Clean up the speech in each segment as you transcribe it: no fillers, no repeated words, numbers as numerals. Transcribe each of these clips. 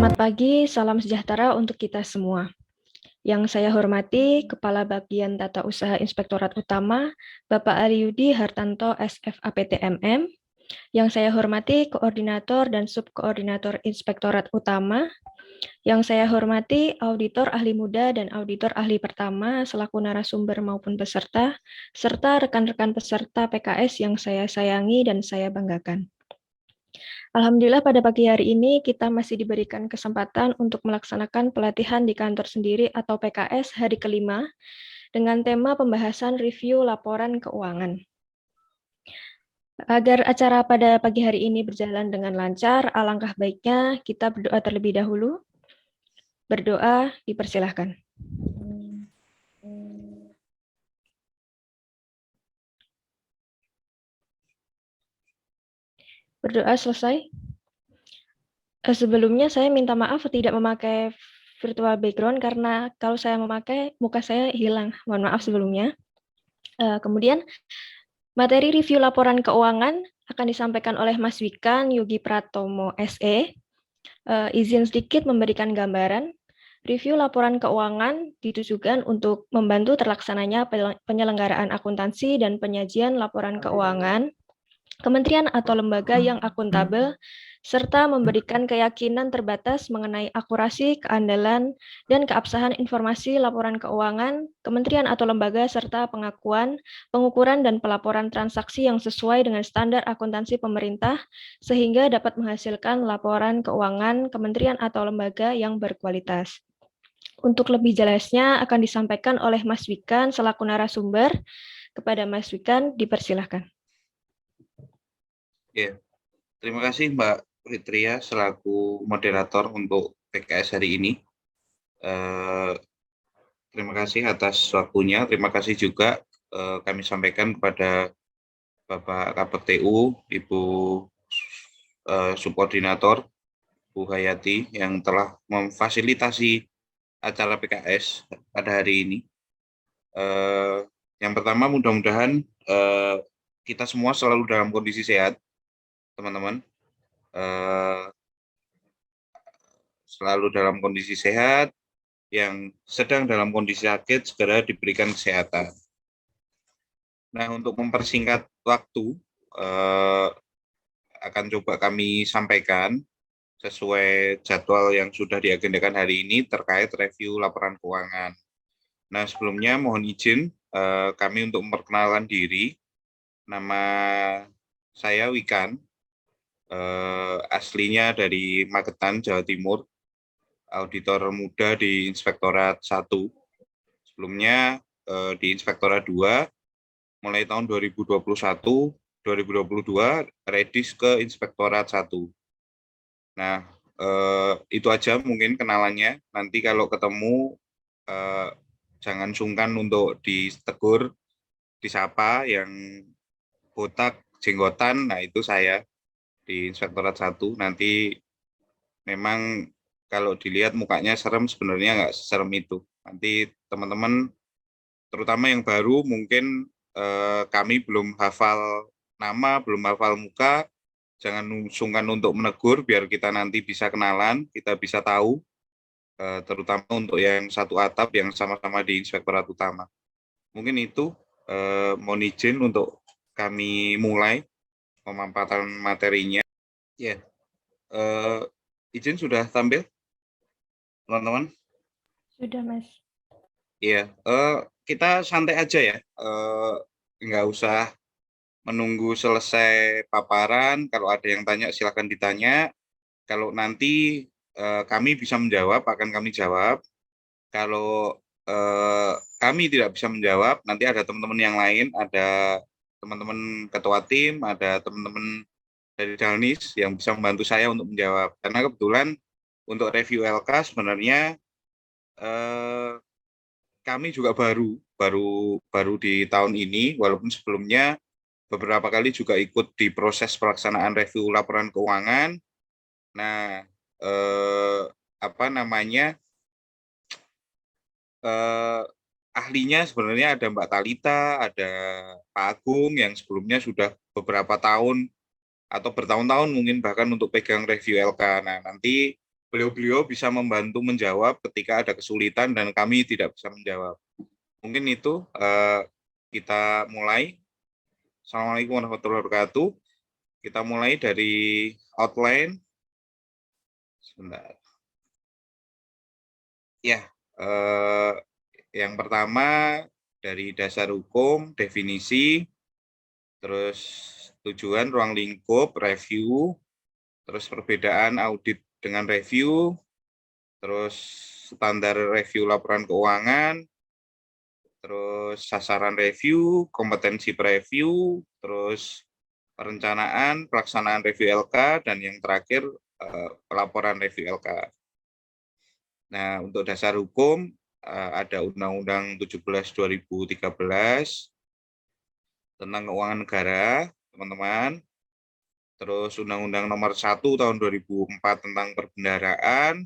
Selamat pagi, salam sejahtera untuk kita semua. Yang saya hormati Kepala Bagian Tata Usaha Inspektorat Utama, Bapak Ariyudi Hartanto SFAPTMM. Yang saya hormati Koordinator dan Subkoordinator Inspektorat Utama. Yang saya hormati Auditor Ahli Muda dan Auditor Ahli Pertama selaku narasumber maupun peserta, serta rekan-rekan peserta PKS yang saya sayangi dan saya banggakan. Alhamdulillah pada pagi hari ini kita masih diberikan kesempatan untuk melaksanakan pelatihan di kantor sendiri atau PKS hari kelima dengan tema pembahasan review laporan keuangan. Agar acara pada pagi hari ini berjalan dengan lancar, alangkah baiknya kita berdoa terlebih dahulu. Berdoa dipersilahkan. Berdoa selesai. Sebelumnya saya minta maaf tidak memakai virtual background karena kalau saya memakai muka saya hilang. Mohon maaf sebelumnya. Kemudian materi review laporan keuangan akan disampaikan oleh Mas Wikan Yogi Pratomo SE. Izin sedikit memberikan gambaran. Review laporan keuangan ditujukan untuk membantu terlaksananya penyelenggaraan akuntansi dan penyajian laporan keuangan kementerian atau lembaga yang akuntabel, serta memberikan keyakinan terbatas mengenai akurasi, keandalan, dan keabsahan informasi laporan keuangan, kementerian atau lembaga, serta pengakuan, pengukuran, dan pelaporan transaksi yang sesuai dengan standar akuntansi pemerintah, sehingga dapat menghasilkan laporan keuangan kementerian atau lembaga yang berkualitas. Untuk lebih jelasnya akan disampaikan oleh Mas Wikan selaku narasumber. Kepada Mas Wikan, dipersilahkan. Ya, terima kasih Mbak Fitria selaku moderator untuk PKS hari ini. Terima kasih atas waktunya. Terima kasih juga kami sampaikan kepada Bapak KPTU, Ibu Subkoordinator, Bu Hayati yang telah memfasilitasi acara PKS pada hari ini. Yang pertama, mudah-mudahan kita semua selalu dalam kondisi sehat, teman-teman. Selalu dalam kondisi sehat, yang sedang dalam kondisi sakit segera diberikan kesehatan. Nah, untuk mempersingkat waktu, akan coba kami sampaikan sesuai jadwal yang sudah diagendakan hari ini terkait review laporan keuangan. Nah, sebelumnya mohon izin kami untuk memperkenalkan diri. Nama saya Wikan, aslinya dari Magetan, Jawa Timur, auditor muda di Inspektorat 1. Sebelumnya di Inspektorat 2, mulai tahun 2021-2022, redis ke Inspektorat 1. Nah, itu aja mungkin kenalannya. Nanti kalau ketemu, jangan sungkan untuk ditegur, disapa yang botak, jenggotan, nah itu saya di Inspektorat 1. Nanti memang kalau dilihat mukanya serem, sebenarnya nggak serem itu. Nanti teman-teman, terutama yang baru, mungkin kami belum hafal nama, belum hafal muka, jangan sungkan untuk menegur, biar kita nanti bisa kenalan, kita bisa tahu, terutama untuk yang satu atap yang sama-sama di Inspektorat Utama. Mungkin itu, mohon izin untuk kami mulai pemaparan materinya. Ya, izin sudah tampil, teman-teman? Sudah, Mas. Iya, kita santai aja ya, nggak usah menunggu selesai paparan. Kalau ada yang tanya silakan ditanya. Kalau nanti kami bisa menjawab, akan kami jawab. Kalau kami tidak bisa menjawab, nanti ada teman-teman yang lain, ada teman-teman ketua tim, ada teman-teman dari Dalnis yang bisa membantu saya untuk menjawab. Karena kebetulan untuk review LK sebenarnya kami juga baru di tahun ini, walaupun sebelumnya beberapa kali juga ikut di proses pelaksanaan review laporan keuangan. Nah, ahlinya sebenarnya ada Mbak Talita, ada Pak Agung yang sebelumnya sudah beberapa tahun atau bertahun-tahun mungkin bahkan untuk pegang review LK. Nah, nanti beliau-beliau bisa membantu menjawab ketika ada kesulitan dan kami tidak bisa menjawab. Mungkin itu kita mulai. Assalamualaikum warahmatullahi wabarakatuh. Kita mulai dari outline. Sebentar. Ya, yang pertama dari dasar hukum, definisi, terus tujuan, ruang lingkup, review, terus perbedaan audit dengan review, terus standar review laporan keuangan, terus sasaran review, kompetensi preview, terus perencanaan, pelaksanaan review LK, dan yang terakhir pelaporan review LK. Nah, untuk dasar hukum ada Undang-Undang 17/2013 tentang keuangan negara, teman-teman. Terus Undang-Undang Nomor 1 Tahun 2004 tentang perbendaharaan,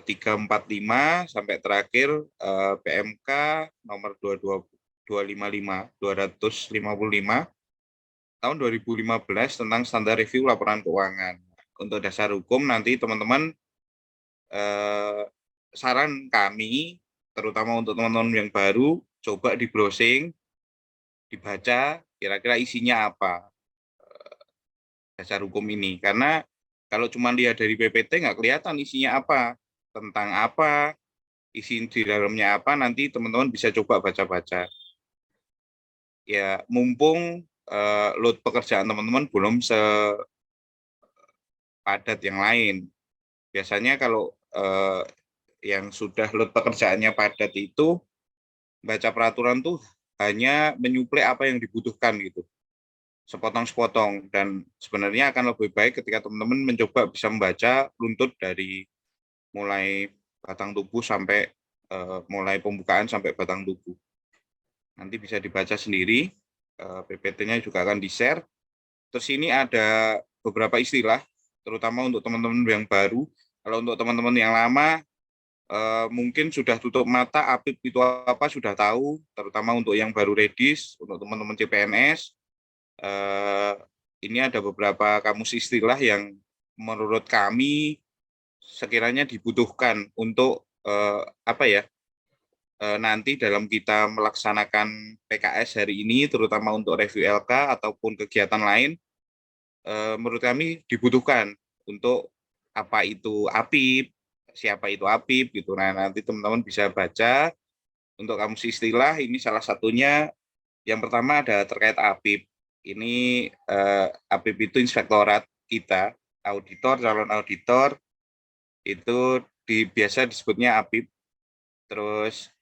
345 sampai terakhir PMK Nomor 255 Tahun 2015 tentang standar review laporan keuangan. Untuk dasar hukum nanti teman-teman saran kami, terutama untuk teman-teman yang baru, coba di browsing, dibaca kira-kira isinya apa dasar hukum ini. Karena kalau cuma lihat dari PPT nggak kelihatan isinya apa, tentang apa, isi di dalamnya apa, nanti teman-teman bisa coba baca-baca. Ya, mumpung load pekerjaan teman-teman belum sepadat yang lain. Biasanya kalau yang sudah load pekerjaannya padat itu, baca peraturan tuh hanya menyuplai apa yang dibutuhkan gitu, sepotong-sepotong, dan sebenarnya akan lebih baik ketika teman-teman mencoba bisa membaca runtut dari mulai batang tubuh sampai mulai pembukaan sampai batang tubuh. Nanti bisa dibaca sendiri, PPT-nya juga akan di-share. Terus ini ada beberapa istilah, terutama untuk teman-teman yang baru. Kalau untuk teman-teman yang lama, mungkin sudah tutup mata, APIP itu apa sudah tahu, terutama untuk yang baru redis, untuk teman-teman CPNS, ini ada beberapa kamus istilah yang menurut kami sekiranya dibutuhkan untuk nanti dalam kita melaksanakan PKS hari ini, terutama untuk review LK ataupun kegiatan lain, menurut kami dibutuhkan untuk apa itu APIP, siapa itu APIP gitu. Nah, nanti teman-teman bisa baca untuk kamus istilah. Ini salah satunya. Yang pertama ada terkait APIP. Ini APIP itu inspektorat kita, auditor, calon auditor itu biasa disebutnya APIP. Terus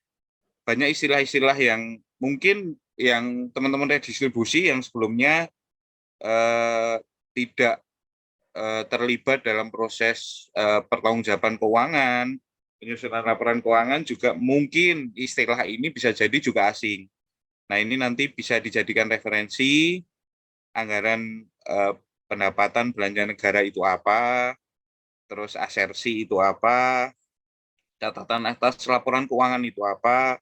banyak istilah-istilah yang mungkin yang teman-teman redistribusi yang sebelumnya tidak terlibat dalam proses pertanggungjawaban keuangan, penyusunan laporan keuangan, juga mungkin istilah ini bisa jadi juga asing. Nah, ini nanti bisa dijadikan referensi anggaran pendapatan belanja negara itu apa, terus asersi itu apa, catatan atas laporan keuangan itu apa,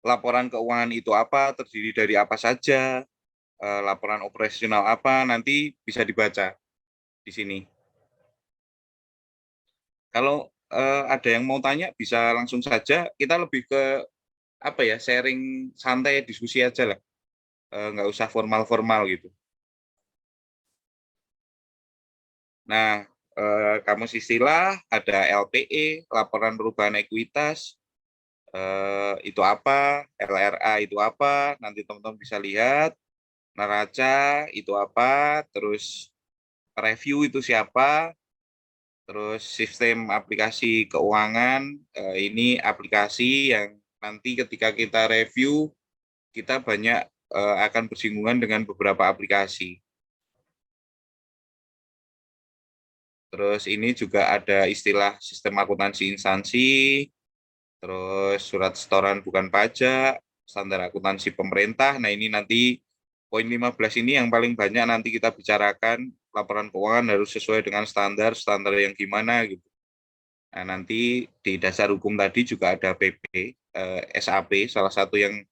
laporan keuangan itu apa, terdiri dari apa saja, laporan operasional apa, nanti bisa dibaca di sini. Kalau ada yang mau tanya bisa langsung saja. Kita lebih ke apa ya, sharing santai, diskusi aja lah, nggak usah formal-formal gitu. Nah, kamus istilah ada LPE, laporan perubahan ekuitas, itu apa, LRA itu apa, nanti teman-teman bisa lihat. Neraca itu apa, terus review itu siapa, terus sistem aplikasi keuangan, ini aplikasi yang nanti ketika kita review, kita banyak akan bersinggungan dengan beberapa aplikasi. Terus ini juga ada istilah sistem akuntansi instansi, terus surat setoran bukan pajak, standar akuntansi pemerintah. Nah, ini nanti poin 15 ini yang paling banyak nanti kita bicarakan, laporan keuangan harus sesuai dengan standar yang gimana gitu. Nah, nanti di dasar hukum tadi juga ada PP, SAP, salah satu yang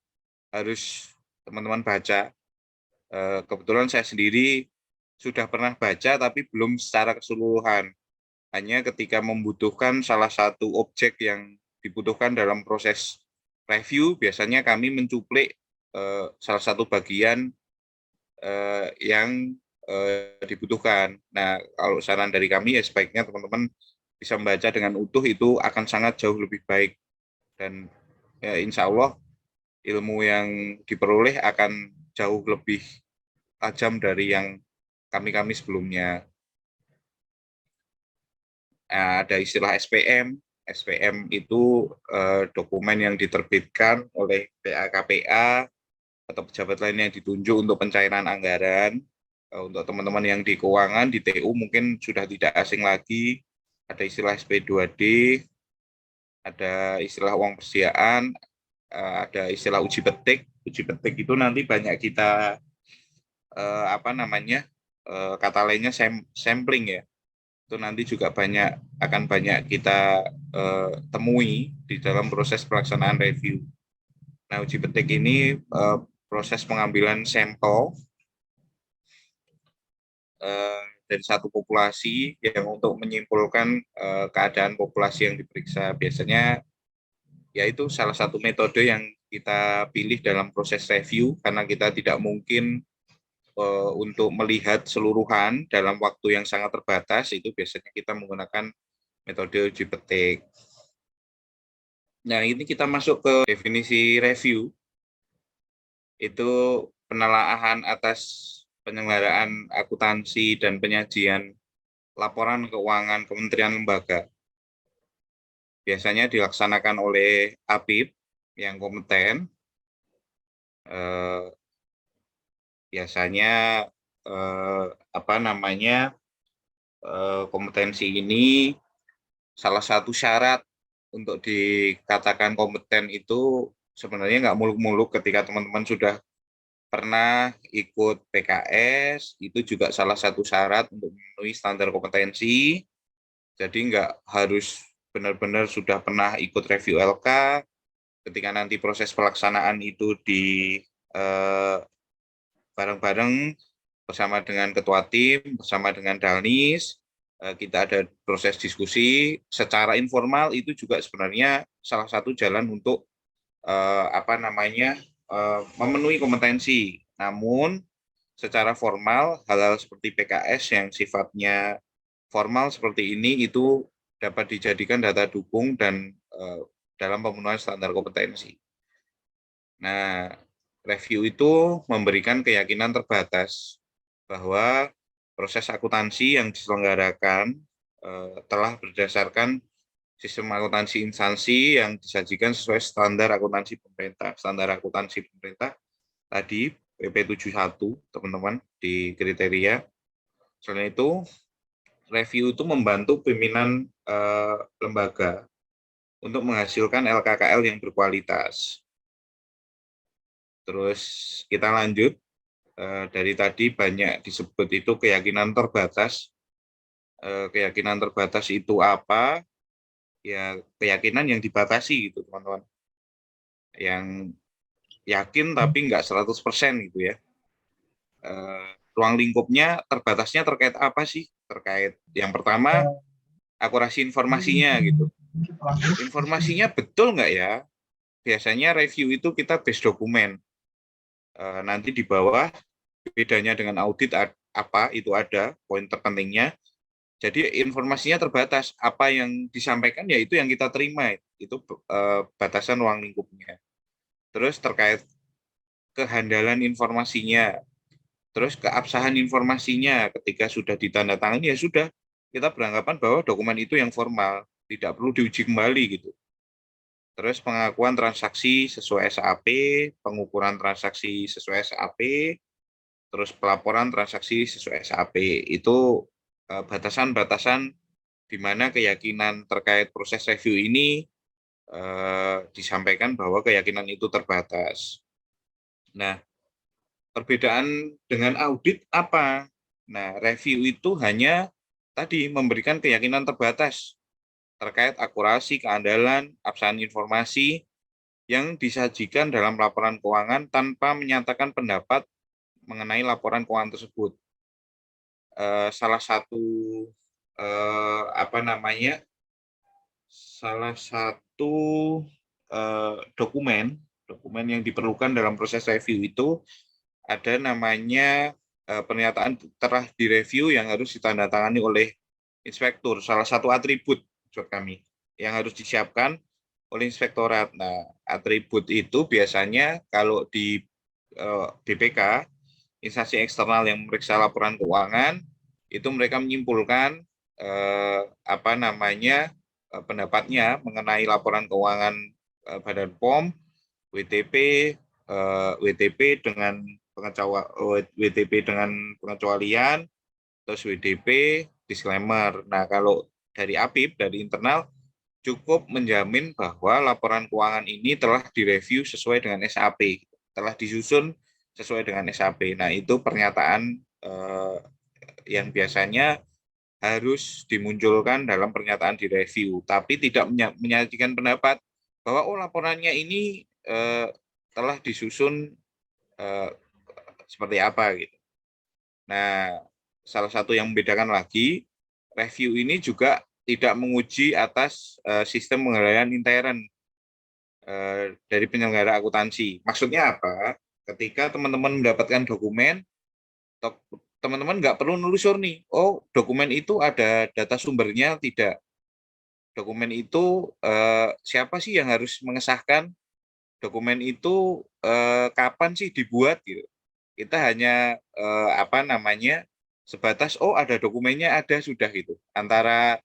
harus teman-teman baca. Kebetulan saya sendiri sudah pernah baca tapi belum secara keseluruhan. hanya ketika membutuhkan salah satu objek yang dibutuhkan dalam proses review, biasanya kami mencuplik salah satu bagian yang dibutuhkan. Nah, kalau saran dari kami ya sebaiknya teman-teman bisa membaca dengan utuh, itu akan sangat jauh lebih baik. Dan ya, insya Allah ilmu yang diperoleh akan jauh lebih tajam dari yang kami sebelumnya. Ada istilah SPM. SPM itu dokumen yang diterbitkan oleh PA-KPA atau pejabat lain yang ditunjuk untuk pencairan anggaran. Untuk teman-teman yang di keuangan, di TU mungkin sudah tidak asing lagi. Ada istilah SP2D, ada istilah uang persediaan, ada istilah uji petik. Uji petik itu nanti banyak kita kata lainnya sampling ya. Itu nanti juga akan banyak kita temui di dalam proses pelaksanaan review. Nah, uji petik ini proses pengambilan sampel dari satu populasi yang untuk menyimpulkan keadaan populasi yang diperiksa. Biasanya yaitu salah satu metode yang kita pilih dalam proses review, karena kita tidak mungkin untuk melihat seluruhan dalam waktu yang sangat terbatas. Itu biasanya kita menggunakan metode uji petik. Nah, ini kita masuk ke definisi review. Itu penelaahan atas penyelenggaraan akuntansi dan penyajian laporan keuangan kementerian lembaga. Biasanya dilaksanakan oleh APIP yang kompeten. Biasanya kompetensi ini salah satu syarat untuk dikatakan kompeten itu sebenarnya nggak muluk-muluk. Ketika teman-teman sudah pernah ikut PKS, itu juga salah satu syarat untuk memenuhi standar kompetensi. Jadi nggak harus benar-benar sudah pernah ikut review LK. Ketika nanti proses pelaksanaan itu di bareng-bareng bersama dengan ketua tim, bersama dengan Dalnis, kita ada proses diskusi secara informal. Itu juga sebenarnya salah satu jalan untuk memenuhi kompetensi. Namun secara formal, hal-hal seperti PKS yang sifatnya formal seperti ini itu dapat dijadikan data dukung dan dalam pemenuhan standar kompetensi. Nah, review itu memberikan keyakinan terbatas bahwa proses akuntansi yang diselenggarakan telah berdasarkan sistem akuntansi instansi yang disajikan sesuai standar akuntansi pemerintah. Standar akuntansi pemerintah tadi PP 71, teman-teman, di kriteria. Selain itu, review itu membantu pimpinan lembaga untuk menghasilkan LKKL yang berkualitas. Terus kita lanjut, dari tadi banyak disebut itu keyakinan terbatas. Keyakinan terbatas itu apa? Ya, keyakinan yang dibatasi gitu, teman-teman. Yang yakin tapi nggak 100% gitu ya. Ruang lingkupnya terbatasnya terkait apa sih? Terkait yang pertama, akurasi informasinya gitu. Informasinya betul nggak ya? Biasanya review itu kita base dokumen. Nanti di bawah bedanya dengan audit apa itu ada poin terpentingnya. Jadi informasinya terbatas. Apa yang disampaikan ya itu yang kita terima. Itu batasan ruang lingkupnya. Terus terkait kehandalan informasinya, terus keabsahan informasinya ketika sudah ditandatangani ya sudah, kita beranggapan bahwa dokumen itu yang formal, tidak perlu diuji kembali gitu. Terus pengakuan transaksi sesuai SAP, pengukuran transaksi sesuai SAP, terus pelaporan transaksi sesuai SAP. Itu batasan-batasan di mana keyakinan terkait proses review ini disampaikan bahwa keyakinan itu terbatas. Nah, perbedaan dengan audit apa? Nah, review itu hanya tadi memberikan keyakinan terbatas terkait akurasi, keandalan, absahan informasi yang disajikan dalam laporan keuangan tanpa menyatakan pendapat mengenai laporan keuangan tersebut. Salah satu apa namanya, salah satu dokumen yang diperlukan dalam proses review itu ada namanya pernyataan telah direview yang harus ditandatangani oleh inspektur. Salah satu atribut buat kami yang harus disiapkan oleh inspektorat. Nah, atribut itu biasanya kalau di BPK, instansi eksternal yang memeriksa laporan keuangan, itu mereka menyimpulkan apa namanya pendapatnya mengenai laporan keuangan Badan POM, WTP, WTP dengan pengecualian, terus WDP, disclaimer. Nah, kalau dari APIP, dari internal, cukup menjamin bahwa laporan keuangan ini telah direview sesuai dengan SAP, telah disusun sesuai dengan SAP. Nah, itu pernyataan yang biasanya harus dimunculkan dalam pernyataan direview, tapi tidak menyajikan pendapat bahwa laporannya ini telah disusun seperti apa gitu. Nah, salah satu yang membedakan lagi, review ini juga tidak menguji atas sistem pengendalian intern dari penyelenggara akuntansi. Maksudnya apa? Ketika teman-teman mendapatkan dokumen, teman-teman nggak perlu nelusur nih, oh dokumen itu ada data sumbernya, tidak. Dokumen itu siapa sih yang harus mengesahkan? Dokumen itu kapan sih dibuat gitu. Kita hanya apa namanya sebatas ada dokumennya, ada sudah gitu. Antara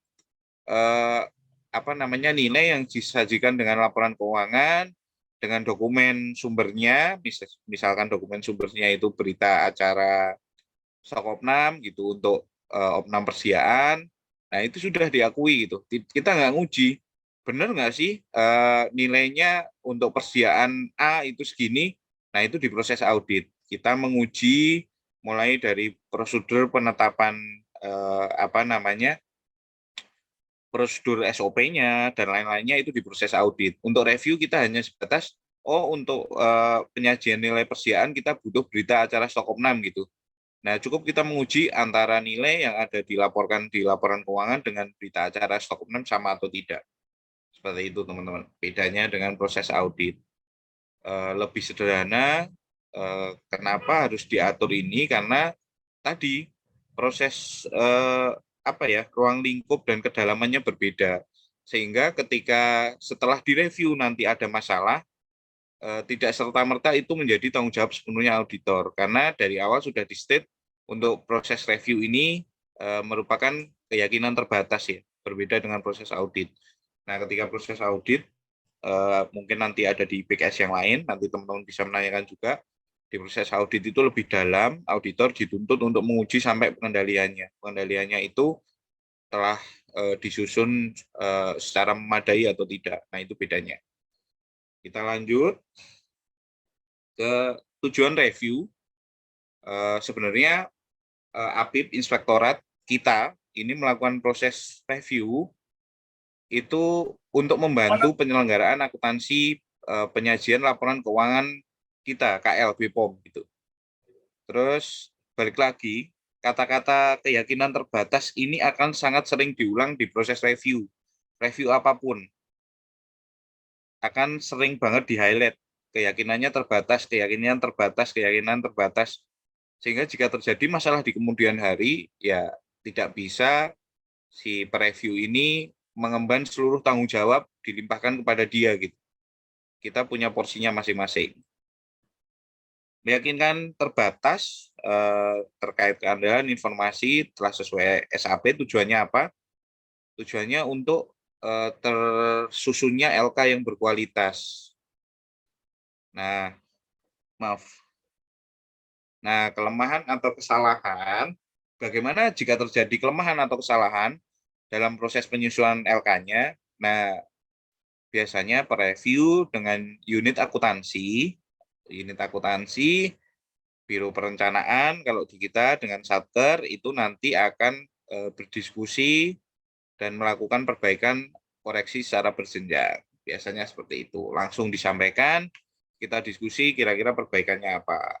apa namanya nilai yang disajikan dengan laporan keuangan dengan dokumen sumbernya, misalkan dokumen sumbernya itu berita acara stok opnam gitu untuk opnam persiaan. Nah, itu sudah diakui gitu. Kita nggak nguji, benar nggak sih nilainya untuk persiaan A itu segini. Nah, itu diproses audit. Kita menguji mulai dari prosedur penetapan apa namanya prosedur SOP-nya dan lain-lainnya itu diproses audit. Untuk review kita hanya sebatas untuk penyajian nilai persiaan kita butuh berita acara stok opnam gitu. Nah, cukup kita menguji antara nilai yang ada dilaporkan di laporan keuangan dengan berita acara stok opnam sama atau tidak. Seperti itu, teman-teman. Bedanya dengan proses audit. Lebih sederhana, kenapa harus diatur ini? Karena tadi proses apa ya, ruang lingkup dan kedalamannya berbeda. Sehingga ketika setelah direview nanti ada masalah, tidak serta-merta itu menjadi tanggung jawab sepenuhnya auditor, karena dari awal sudah di-state untuk proses review ini merupakan keyakinan terbatas ya, berbeda dengan proses audit. Nah, ketika proses audit mungkin nanti ada di PKS yang lain, nanti teman-teman bisa menanyakan juga. Di proses audit itu lebih dalam, auditor dituntut untuk menguji sampai pengendaliannya. Pengendaliannya itu telah disusun secara memadai atau tidak. Nah, itu bedanya. Kita lanjut ke tujuan review. Sebenarnya APIP Inspektorat kita ini melakukan proses review itu untuk membantu penyelenggaraan akuntansi penyajian laporan keuangan kita KL BPOM gitu. Terus balik lagi, kata-kata keyakinan terbatas ini akan sangat sering diulang di proses review. Review apapun akan sering banget di-highlight. Keyakinannya terbatas, keyakinan terbatas, keyakinan terbatas. Sehingga jika terjadi masalah di kemudian hari, ya tidak bisa si preview ini mengemban seluruh tanggung jawab dilimpahkan kepada dia gitu. Kita punya porsinya masing-masing. Meyakinkan terbatas terkait keandalan informasi telah sesuai SAP. Tujuannya apa? Tujuannya untuk tersusunnya LK yang berkualitas. Nah, maaf. Nah, kelemahan atau kesalahan, bagaimana jika terjadi kelemahan atau kesalahan dalam proses penyusunan LK-nya? Nah, biasanya pereview dengan unit akuntansi, Biro Perencanaan, kalau di kita dengan Satker, itu nanti akan berdiskusi dan melakukan perbaikan koreksi secara berjenjang. Biasanya seperti itu. Langsung disampaikan, kita diskusi kira-kira perbaikannya apa.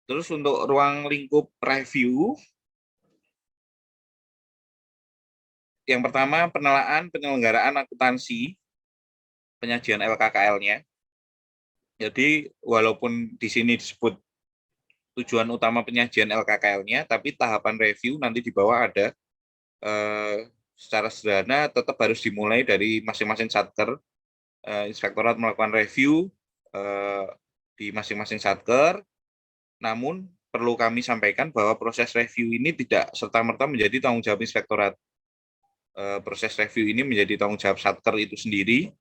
Terus untuk ruang lingkup review, yang pertama penelaan penyelenggaraan akuntansi, penyajian LKKL-nya. Jadi walaupun di sini disebut tujuan utama penyajian LKKL-nya, tapi tahapan review nanti di bawah ada secara sederhana tetap harus dimulai dari masing-masing satker. Inspektorat melakukan review di masing-masing satker, namun perlu kami sampaikan bahwa proses review ini tidak serta-merta menjadi tanggung jawab inspektorat. Proses review ini menjadi tanggung jawab satker itu sendiri,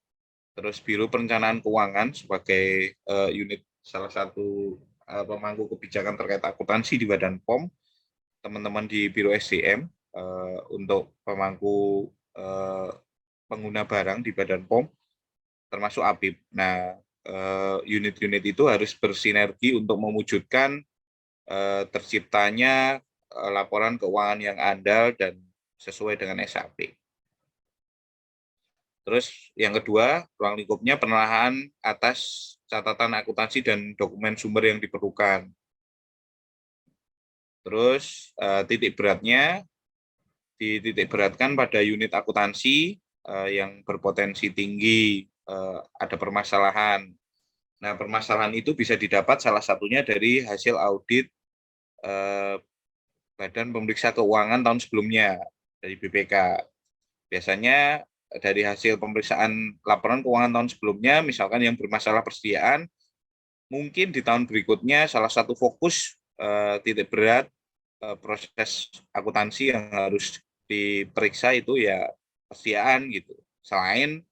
terus Biro Perencanaan Keuangan sebagai unit salah satu pemangku kebijakan terkait akuntansi di Badan POM, teman-teman di Biro SDM untuk pemangku pengguna barang di Badan POM, termasuk APIP. Nah, unit-unit itu harus bersinergi untuk mewujudkan terciptanya laporan keuangan yang andal dan sesuai dengan SAP. Terus yang kedua, ruang lingkupnya penelahan atas catatan akuntansi dan dokumen sumber yang diperlukan. Terus titik beratnya dititik beratkan pada unit akuntansi yang berpotensi tinggi ada permasalahan. Nah, permasalahan itu bisa didapat salah satunya dari hasil audit Badan Pemeriksa Keuangan tahun sebelumnya dari BPK. Biasanya dari hasil pemeriksaan laporan keuangan tahun sebelumnya, misalkan yang bermasalah persediaan, mungkin di tahun berikutnya salah satu fokus titik berat proses akuntansi yang harus diperiksa itu ya persediaan gitu. Selain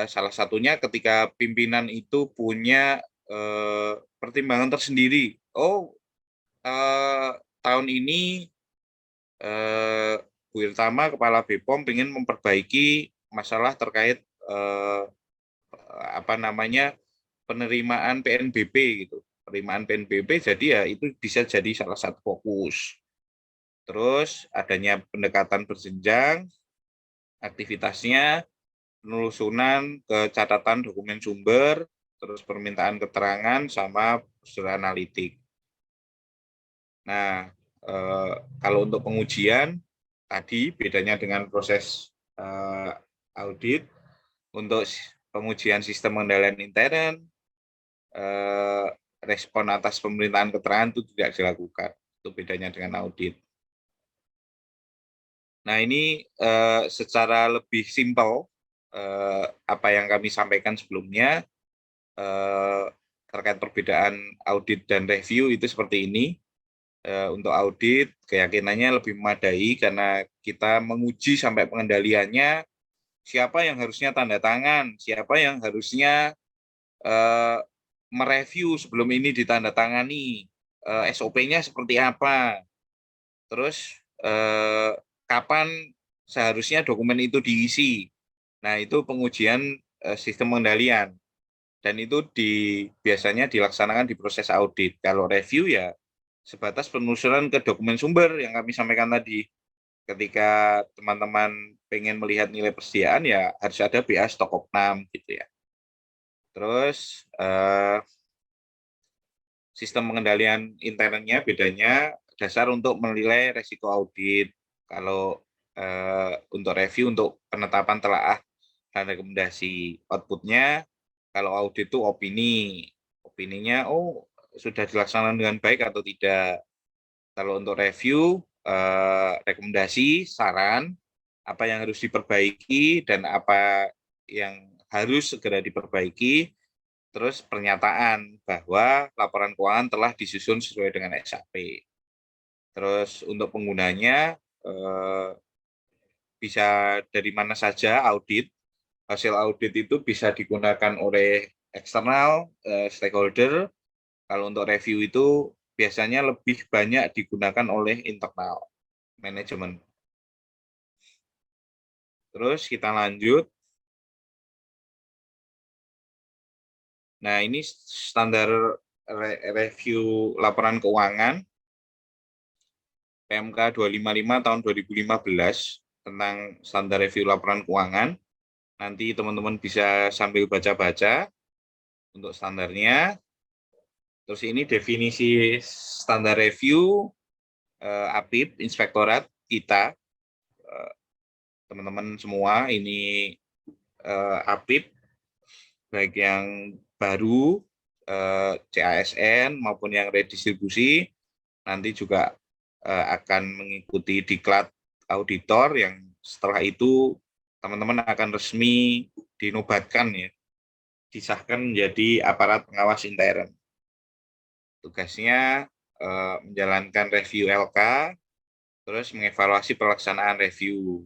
salah satunya ketika pimpinan itu punya pertimbangan tersendiri. Oh, tahun ini Bu Irtama, Kepala BPOM, ingin memperbaiki masalah terkait penerimaan PNBP gitu. Penerimaan PNBP, jadi ya itu bisa jadi salah satu fokus. Terus adanya pendekatan berjenjang, aktivitasnya, penelusuran ke catatan dokumen sumber, terus permintaan keterangan, sama prosedur analitik. Nah, kalau untuk pengujian, tadi bedanya dengan proses audit, untuk pengujian sistem pengendalian intern, respon atas pemerintahan keterangan itu tidak dilakukan. Itu bedanya dengan audit. Nah, ini secara lebih simpel apa yang kami sampaikan sebelumnya terkait perbedaan audit dan review itu seperti ini. Untuk audit keyakinannya lebih memadai karena kita menguji sampai pengendaliannya, siapa yang harusnya tanda tangan, siapa yang harusnya mereview sebelum ini ditandatangani, SOP-nya seperti apa, terus kapan seharusnya dokumen itu diisi. Nah, itu pengujian sistem pengendalian, dan itu biasanya dilaksanakan di proses audit. Kalau review ya sebatas penelusuran ke dokumen sumber yang kami sampaikan tadi. Ketika teman-teman pengen melihat nilai persediaan, ya harus ada BA stok opnam gitu ya. Terus sistem pengendalian internnya bedanya dasar untuk menilai resiko audit. Kalau untuk review, untuk penetapan telaah dan rekomendasi. Outputnya, kalau audit itu opini. Opininya, oh sudah dilaksanakan dengan baik atau tidak. Kalau untuk review, rekomendasi, saran, apa yang harus diperbaiki dan apa yang harus segera diperbaiki, terus pernyataan bahwa laporan keuangan telah disusun sesuai dengan SAP. Terus untuk penggunanya, bisa dari mana saja audit. Hasil audit itu bisa digunakan oleh eksternal, stakeholder. Kalau untuk review itu biasanya lebih banyak digunakan oleh internal manajemen. Terus kita lanjut. Nah, ini standar review laporan keuangan PMK 255 tahun 2015 tentang standar review laporan keuangan. Nanti teman-teman bisa sambil baca-baca untuk standarnya. Terus ini definisi standar review APIP, inspektorat kita. teman-teman semua ini APIP, baik yang baru CASN maupun yang redistribusi, nanti juga akan mengikuti diklat auditor yang setelah itu teman-teman akan resmi dinobatkan ya, disahkan menjadi aparat pengawas intern. Tugasnya menjalankan review LK, terus mengevaluasi pelaksanaan review.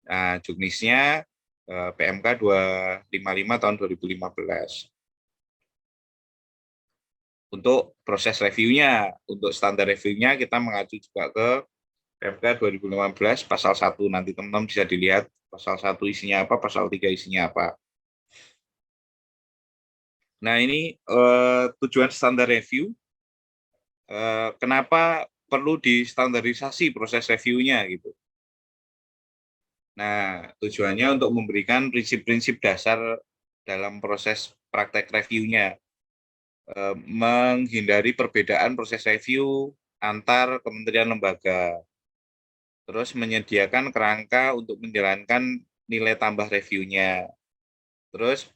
Nah, juknisnya PMK 255 tahun 2015. Untuk proses reviewnya, untuk standar reviewnya kita mengacu juga ke PMK 2015 pasal 1. Nanti teman-teman bisa dilihat pasal 1 isinya apa, pasal 3 isinya apa. Nah, ini tujuan standar review. Kenapa perlu distandarisasi proses reviewnya gitu. Nah, tujuannya untuk memberikan prinsip-prinsip dasar dalam proses praktek reviewnya. Menghindari perbedaan proses review antar kementerian lembaga. Terus menyediakan kerangka untuk menjalankan nilai tambah reviewnya. Terus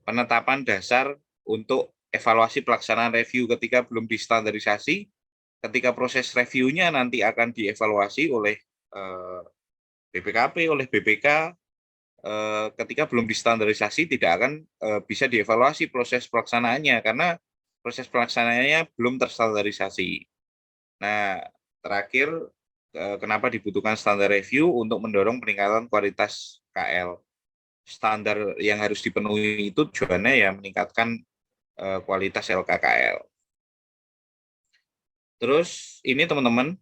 penetapan dasar untuk evaluasi pelaksanaan review ketika belum distandarisasi, ketika proses reviewnya nanti akan dievaluasi oleh BPKP, oleh BPK, ketika belum distandarisasi tidak akan bisa dievaluasi proses pelaksanaannya karena proses pelaksanaannya belum terstandarisasi. Nah, terakhir kenapa dibutuhkan standar review untuk mendorong peningkatan kualitas KL. Standar yang harus dipenuhi itu tujuannya ya meningkatkan kualitas LKKL. Terus ini teman-teman,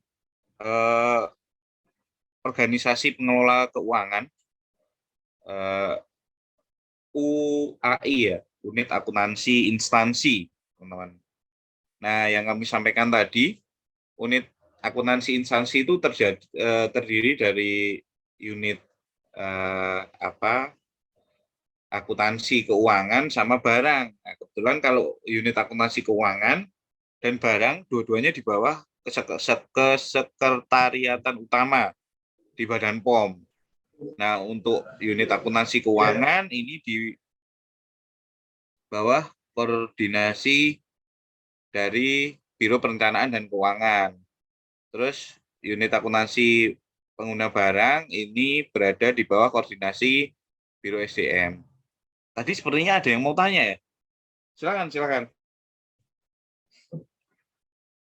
organisasi pengelola keuangan UAI ya, unit akuntansi instansi, teman-teman. Nah, yang kami sampaikan tadi, unit akuntansi instansi itu terdiri dari unit akuntansi keuangan sama barang. Nah, kebetulan kalau unit akuntansi keuangan dan barang dua-duanya di bawah kesekretariatan utama di Badan POM. Nah, untuk unit akuntansi keuangan ini di bawah koordinasi dari Biro Perencanaan dan Keuangan. Terus unit akuntansi pengguna barang ini berada di bawah koordinasi Biro SDM. Tadi sepertinya ada yang mau tanya ya? Silakan.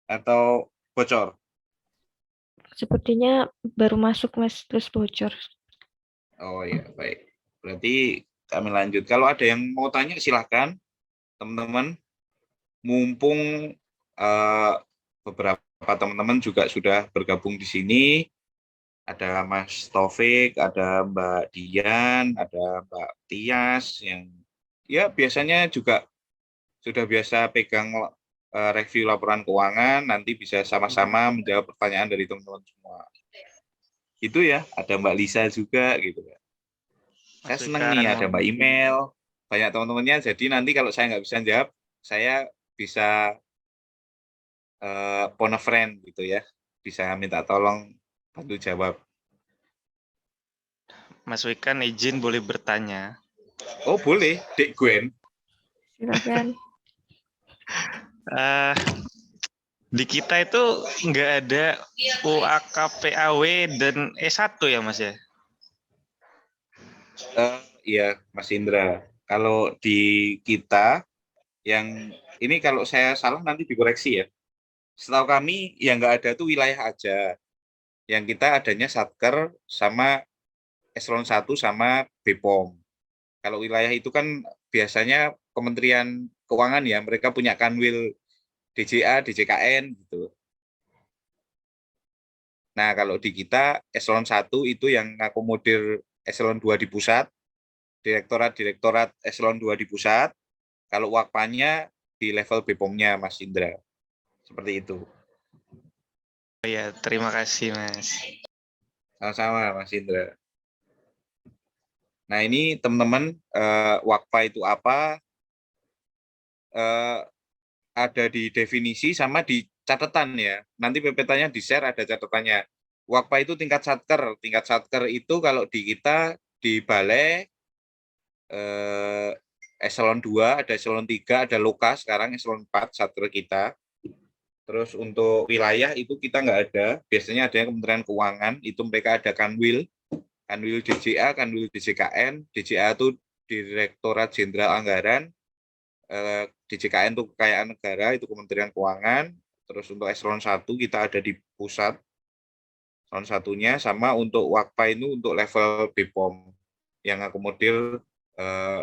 Atau bocor? Sepertinya baru masuk, Mas, terus bocor. Oh ya, baik. Berarti kami lanjut. Kalau ada yang mau tanya silahkan, teman-teman. Mumpung beberapa teman-teman juga sudah bergabung di sini. Ada Mas Taufik, ada Mbak Dian, ada Mbak Tias yang ya biasanya juga sudah biasa pegang review laporan keuangan, nanti bisa sama-sama menjawab pertanyaan dari teman-teman semua. Itu ya, ada Mbak Lisa juga gitu ya. Saya senang nih ada Mbak Email, banyak teman-temannya, jadi nanti kalau saya nggak bisa jawab, saya bisa phone a friend gitu ya, bisa minta tolong bantu jawab. Mas Wikan izin boleh bertanya? Oh boleh, Dek Gwen. Silakan. Di kita itu nggak ada UAKPAW dan E1 ya Mas ya? Iya Mas Indra, kalau di kita yang ini kalau saya salah nanti dikoreksi ya. Setahu kami yang nggak ada tuh wilayah aja. Yang kita adanya Satker sama Eselon 1 sama BPOM. Kalau wilayah itu kan biasanya Kementerian Keuangan ya, mereka punya kanwil DJA, DJKN gitu. Nah, kalau di kita Eselon 1 itu yang ngakomodir Eselon 2 di pusat, direktorat Eselon 2 di pusat, kalau wakpanya di level BPOM-nya Mas Indra. Seperti itu. Oh ya, terima kasih Mas. Sama-sama Mas Indra. Nah, ini teman-teman wakpa itu apa? Ada di definisi sama di catatan ya. Nanti PPT-nya di-share ada catatannya. WAKPA itu tingkat satker. Tingkat satker itu kalau di kita di balai eselon 2, ada eselon 3, ada loka sekarang eselon 4 satker kita. Terus untuk wilayah itu kita nggak ada. Biasanya ada Kementerian Keuangan, itu mereka ada Kanwil DJA, Kanwil DJKN. DJA itu Direktorat Jenderal Anggaran, DJKN itu Kekayaan Negara, itu Kementerian Keuangan. Terus untuk eselon 1 kita ada di pusat, eselon satunya, sama untuk WAKPA itu untuk level BPOM yang akomodir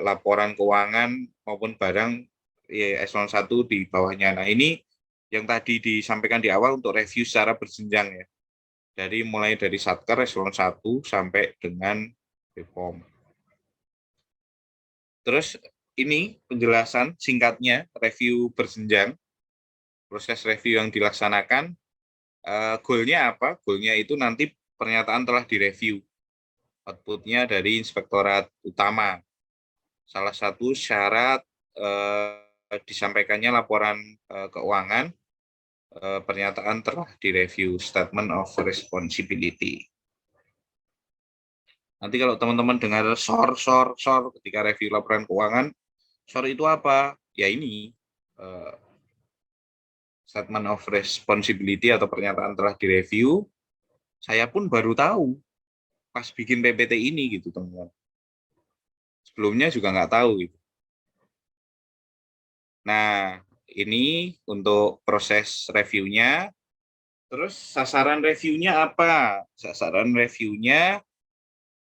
laporan keuangan maupun barang ya, eselon 1 di bawahnya. Nah ini yang tadi disampaikan di awal untuk review secara berjenjang ya. Mulai dari satker eselon 1 sampai dengan BPOM. Terus ini penjelasan singkatnya review berjenjang. Proses review yang dilaksanakan, goalnya apa? Goalnya itu nanti pernyataan telah direview. Outputnya dari Inspektorat Utama. Salah satu syarat disampaikannya laporan keuangan, pernyataan telah direview, statement of responsibility. Nanti kalau teman-teman dengar SOR ketika review laporan keuangan, SOR itu apa? Ya ini, statement of responsibility atau pernyataan telah direview. Saya pun baru tahu pas bikin PPT ini gitu teman-teman. Sebelumnya juga nggak tahu gitu. Nah, ini untuk proses reviewnya. Terus sasaran reviewnya apa? Sasaran reviewnya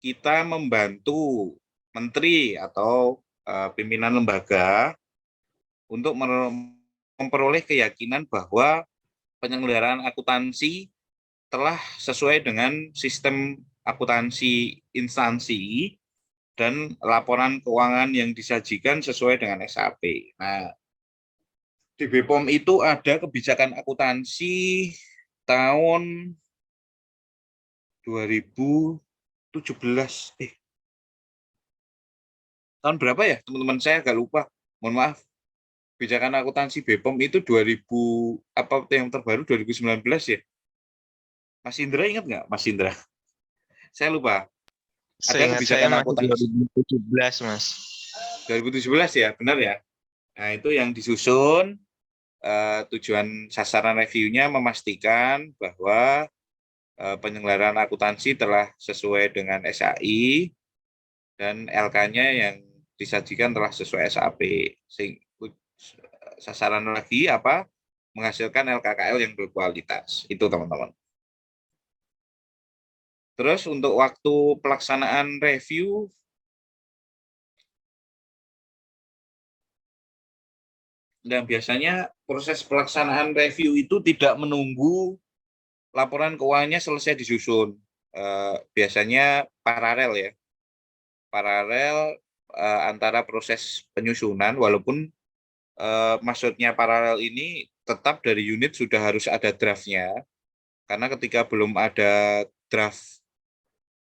kita membantu menteri atau pimpinan lembaga untuk memperoleh keyakinan bahwa penyelenggaraan akuntansi telah sesuai dengan sistem akuntansi instansi dan laporan keuangan yang disajikan sesuai dengan SAP. Nah, di BPOM itu ada kebijakan akuntansi tahun 2017. Tahun berapa ya, teman-teman? Saya agak lupa. Mohon maaf. Kebijakan akuntansi BPOM itu 2000 apa yang terbaru 2019 ya? Mas Indra ingat nggak, Mas Indra? Saya lupa. Ada Seingat saya kebijakan masih akuntansi 2017, Mas. 2017 ya, benar ya? Nah, itu yang disusun tujuan sasaran reviewnya memastikan bahwa penyelenggaraan akuntansi telah sesuai dengan SAI dan LK-nya yang disajikan telah sesuai SAP. Sasaran lagi apa? Menghasilkan LKKL yang berkualitas. Itu teman-teman. Terus untuk waktu pelaksanaan review, dan biasanya proses pelaksanaan review itu tidak menunggu laporan keuangannya selesai disusun. Biasanya paralel ya. Paralel antara proses penyusunan, walaupun maksudnya paralel ini tetap dari unit sudah harus ada draftnya, karena ketika belum ada draft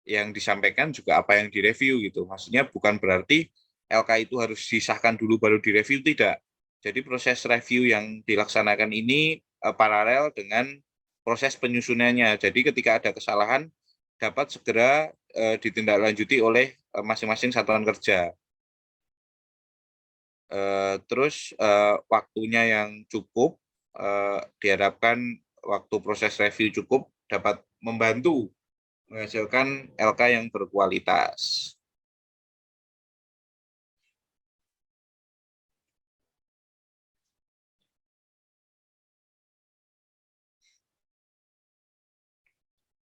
yang disampaikan juga apa yang direview gitu. Maksudnya bukan berarti LK itu harus disahkan dulu baru direview, tidak. Jadi proses review yang dilaksanakan ini paralel dengan proses penyusunannya. Jadi ketika ada kesalahan dapat segera ditindaklanjuti oleh masing-masing satuan kerja. Terus waktunya yang cukup, diharapkan waktu proses review cukup dapat membantu menghasilkan LK yang berkualitas.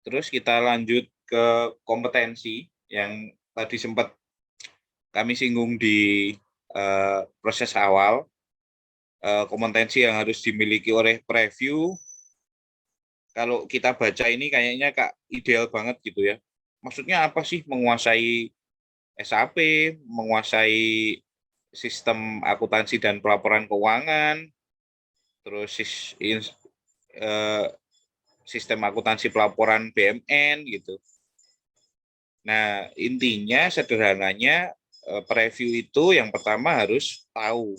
Terus kita lanjut ke kompetensi yang tadi sempat kami singgung di proses awal. Kompetensi yang harus dimiliki oleh preview, kalau kita baca ini kayaknya Kak ideal banget gitu ya. Maksudnya apa sih menguasai SAP, menguasai sistem akuntansi dan pelaporan keuangan, terus sistem akuntansi pelaporan BMN gitu. Nah, intinya sederhananya preview itu yang pertama harus tahu,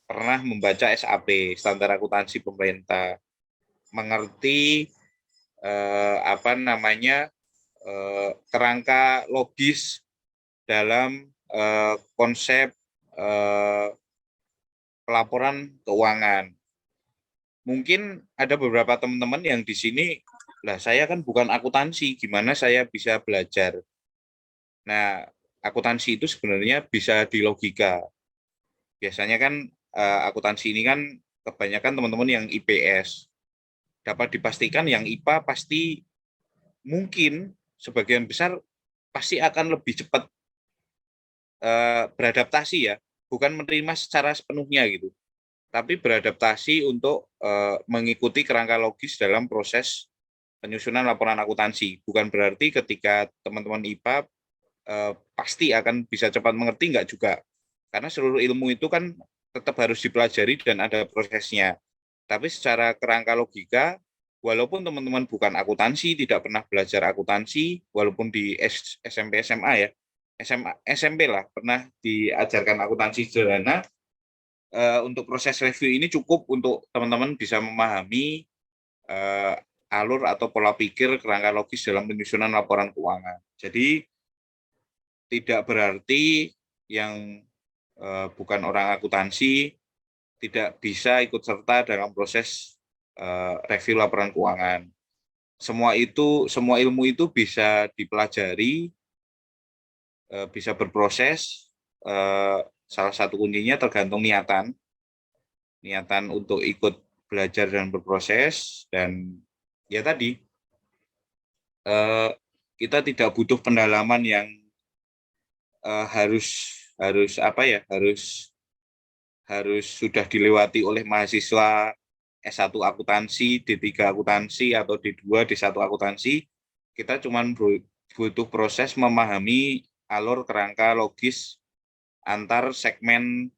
pernah membaca SAP, standar akuntansi pemerintah, mengerti apa namanya kerangka logis dalam konsep pelaporan keuangan. Mungkin ada beberapa teman-teman yang di sini, lah saya kan bukan akuntansi, gimana saya bisa belajar? Nah, akuntansi itu sebenarnya bisa di logika. Biasanya kan akuntansi ini kan kebanyakan teman-teman yang IPS. Dapat dipastikan yang IPA pasti mungkin sebagian besar pasti akan lebih cepat beradaptasi ya, bukan menerima secara sepenuhnya gitu, tapi beradaptasi untuk mengikuti kerangka logis dalam proses penyusunan laporan akuntansi. Bukan berarti ketika teman-teman IPA pasti akan bisa cepat mengerti, enggak juga. Karena seluruh ilmu itu kan tetap harus dipelajari dan ada prosesnya. Tapi secara kerangka logika, walaupun teman-teman bukan akuntansi, tidak pernah belajar akuntansi, walaupun di SMP, SMA ya, SMP lah, pernah diajarkan akuntansi sederhana, untuk proses review ini cukup untuk teman-teman bisa memahami alur atau pola pikir kerangka logis dalam penyusunan laporan keuangan. Jadi tidak berarti yang bukan orang akuntansi tidak bisa ikut serta dalam proses review laporan keuangan. Semua ilmu itu bisa dipelajari, bisa berproses. Salah satu kuncinya tergantung niatan untuk ikut belajar dan berproses. Dan ya tadi kita tidak butuh pendalaman yang harus sudah dilewati oleh mahasiswa S1 akuntansi, D3 akuntansi, atau D2, D1 akuntansi. Kita cuma butuh proses memahami alur kerangka logis antar segmen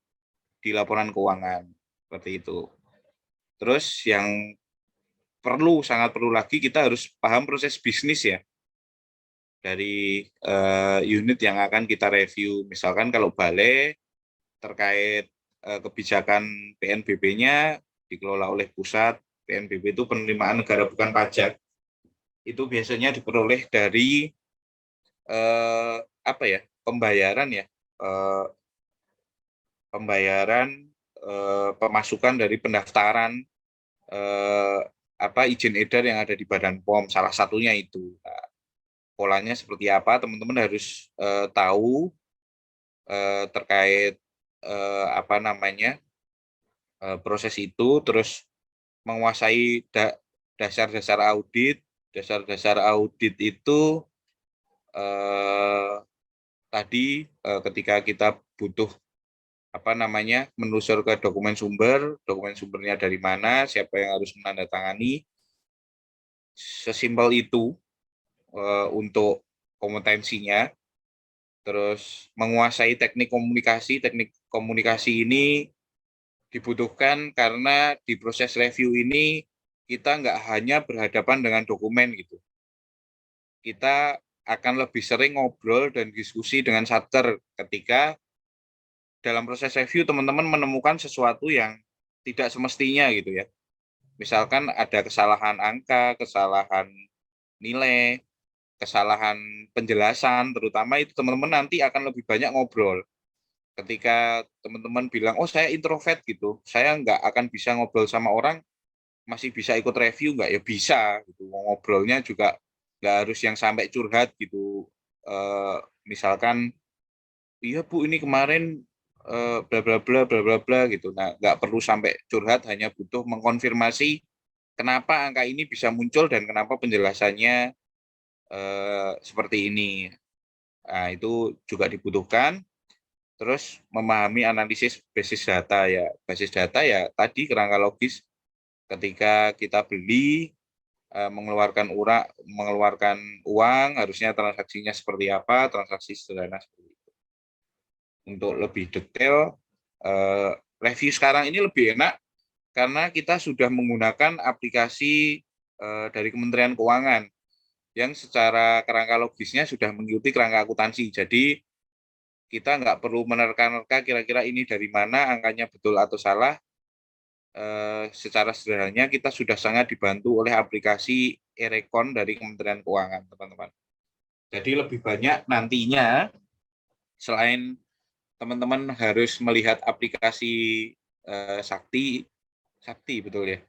di laporan keuangan. Seperti itu. Terus yang sangat perlu lagi, kita harus paham proses bisnis ya, dari unit yang akan kita review. Misalkan kalau balai terkait kebijakan PNBP-nya dikelola oleh pusat. PNBP itu penerimaan negara bukan pajak. Itu biasanya diperoleh dari pembayaran ya, pemasukan dari pendaftaran izin edar yang ada di Badan POM, salah satunya itu. Nah, polanya seperti apa, teman-teman harus tahu terkait proses itu, terus menguasai dasar-dasar audit. Dasar-dasar audit itu tadi ketika kita butuh menelusur ke dokumen sumbernya dari mana, siapa yang harus menandatangani. Sesimpel itu untuk kompetensinya. Terus menguasai teknik komunikasi. Teknik komunikasi ini dibutuhkan karena di proses review ini kita nggak hanya berhadapan dengan dokumen gitu. Kita akan lebih sering ngobrol dan diskusi dengan satker ketika dalam proses review teman-teman menemukan sesuatu yang tidak semestinya gitu ya. Misalkan ada kesalahan angka, kesalahan nilai, kesalahan penjelasan, terutama itu teman-teman nanti akan lebih banyak ngobrol. Ketika teman-teman bilang, oh saya introvert gitu, saya nggak akan bisa ngobrol sama orang, masih bisa ikut review nggak? Ya bisa, gitu. Ngobrolnya juga nggak harus yang sampai curhat gitu. Misalkan, iya Bu ini kemarin bla bla bla bla bla bla gitu. Nah, nggak perlu sampai curhat, hanya butuh mengkonfirmasi kenapa angka ini bisa muncul dan kenapa penjelasannya seperti ini. Nah, itu juga dibutuhkan. Terus memahami analisis basis data ya. Basis data ya tadi kerangka logis ketika kita beli, mengeluarkan uang, harusnya transaksinya seperti apa, transaksi sederhana seperti itu. Untuk lebih detail, review sekarang ini lebih enak karena kita sudah menggunakan aplikasi dari Kementerian Keuangan yang secara kerangka logisnya sudah mengikuti kerangka akuntansi. Jadi kita nggak perlu menerka-nerka kira-kira ini dari mana, angkanya betul atau salah. secara sederhananya kita sudah sangat dibantu oleh aplikasi e-Recon dari Kementerian Keuangan, teman-teman. Jadi lebih banyak nantinya, selain teman-teman harus melihat aplikasi Sakti betul ya,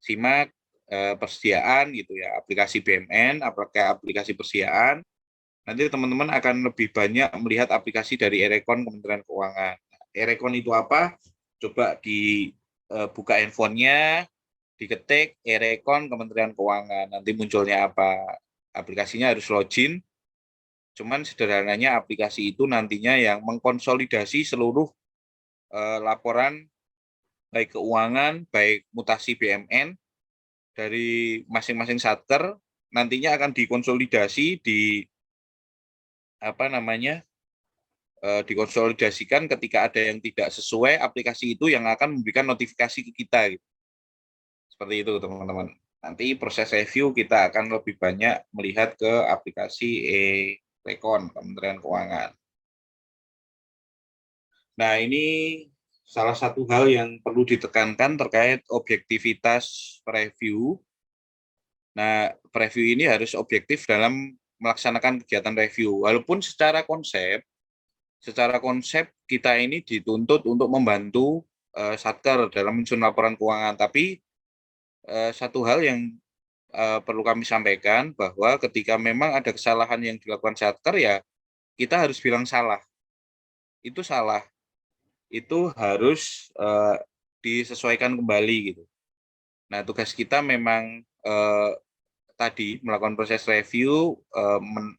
simak persediaan gitu ya, aplikasi BMN, aplikasi persediaan. Nanti teman-teman akan lebih banyak melihat aplikasi dari e-Recon Kementerian Keuangan. E-Recon itu apa? Coba dibuka handphonenya, diketik e-Recon Kementerian Keuangan. Nanti munculnya apa? Aplikasinya harus login. Cuman sederhananya aplikasi itu nantinya yang mengkonsolidasi seluruh laporan baik keuangan, baik mutasi BMN dari masing-masing satker, nantinya akan dikonsolidasi dikonsolidasikan ketika ada yang tidak sesuai, aplikasi itu yang akan memberikan notifikasi ke kita. Gitu. Seperti itu, teman-teman. Nanti proses review kita akan lebih banyak melihat ke aplikasi e-Recon Kementerian Keuangan. Nah, ini salah satu hal yang perlu ditekankan terkait objektivitas review. Nah, preview ini harus objektif dalam melaksanakan kegiatan review. Walaupun secara konsep kita ini dituntut untuk membantu satker dalam menyusun laporan keuangan. Tapi satu hal yang perlu kami sampaikan bahwa ketika memang ada kesalahan yang dilakukan satker, ya kita harus bilang salah. Itu salah. Itu harus disesuaikan kembali gitu. Nah, tugas kita memang tadi melakukan proses review,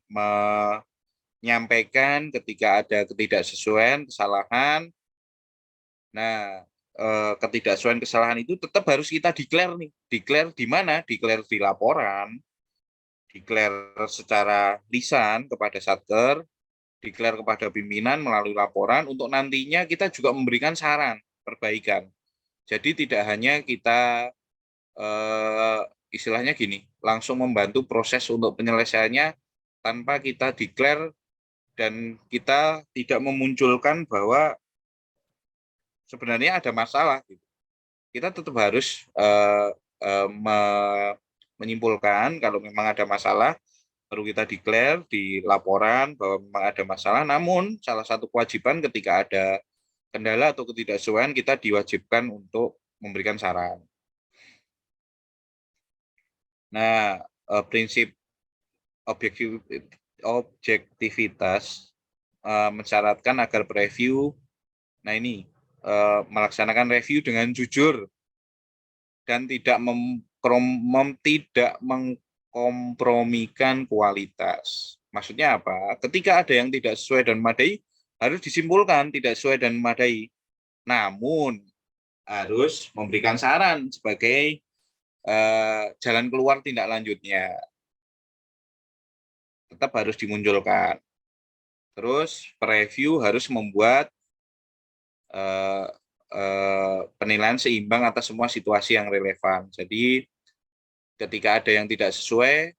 menyampaikan ketika ada ketidaksesuaian, kesalahan. Nah, ketidaksesuaian kesalahan itu tetap harus kita declare nih. Declare di mana? Declare di laporan, declare secara lisan kepada satker, declare kepada pimpinan melalui laporan, untuk nantinya kita juga memberikan saran, perbaikan. Jadi tidak hanya kita istilahnya gini, langsung membantu proses untuk penyelesaiannya tanpa kita declare dan kita tidak memunculkan bahwa sebenarnya ada masalah. Kita tetap harus menyimpulkan kalau memang ada masalah, baru kita declare di laporan bahwa memang ada masalah. Namun salah satu kewajiban ketika ada kendala atau ketidaksesuaian, kita diwajibkan untuk memberikan saran. Nah, prinsip objektivitas mensyaratkan agar preview, nah ini melaksanakan review dengan jujur dan tidak mengkompromikan kualitas. Maksudnya apa? Ketika ada yang tidak sesuai dan memadai, harus disimpulkan tidak sesuai dan memadai. Namun harus memberikan saran sebagai jalan keluar tindak lanjutnya. Tetap harus dimunculkan. Terus preview harus membuat penilaian seimbang atas semua situasi yang relevan. Jadi ketika ada yang tidak sesuai,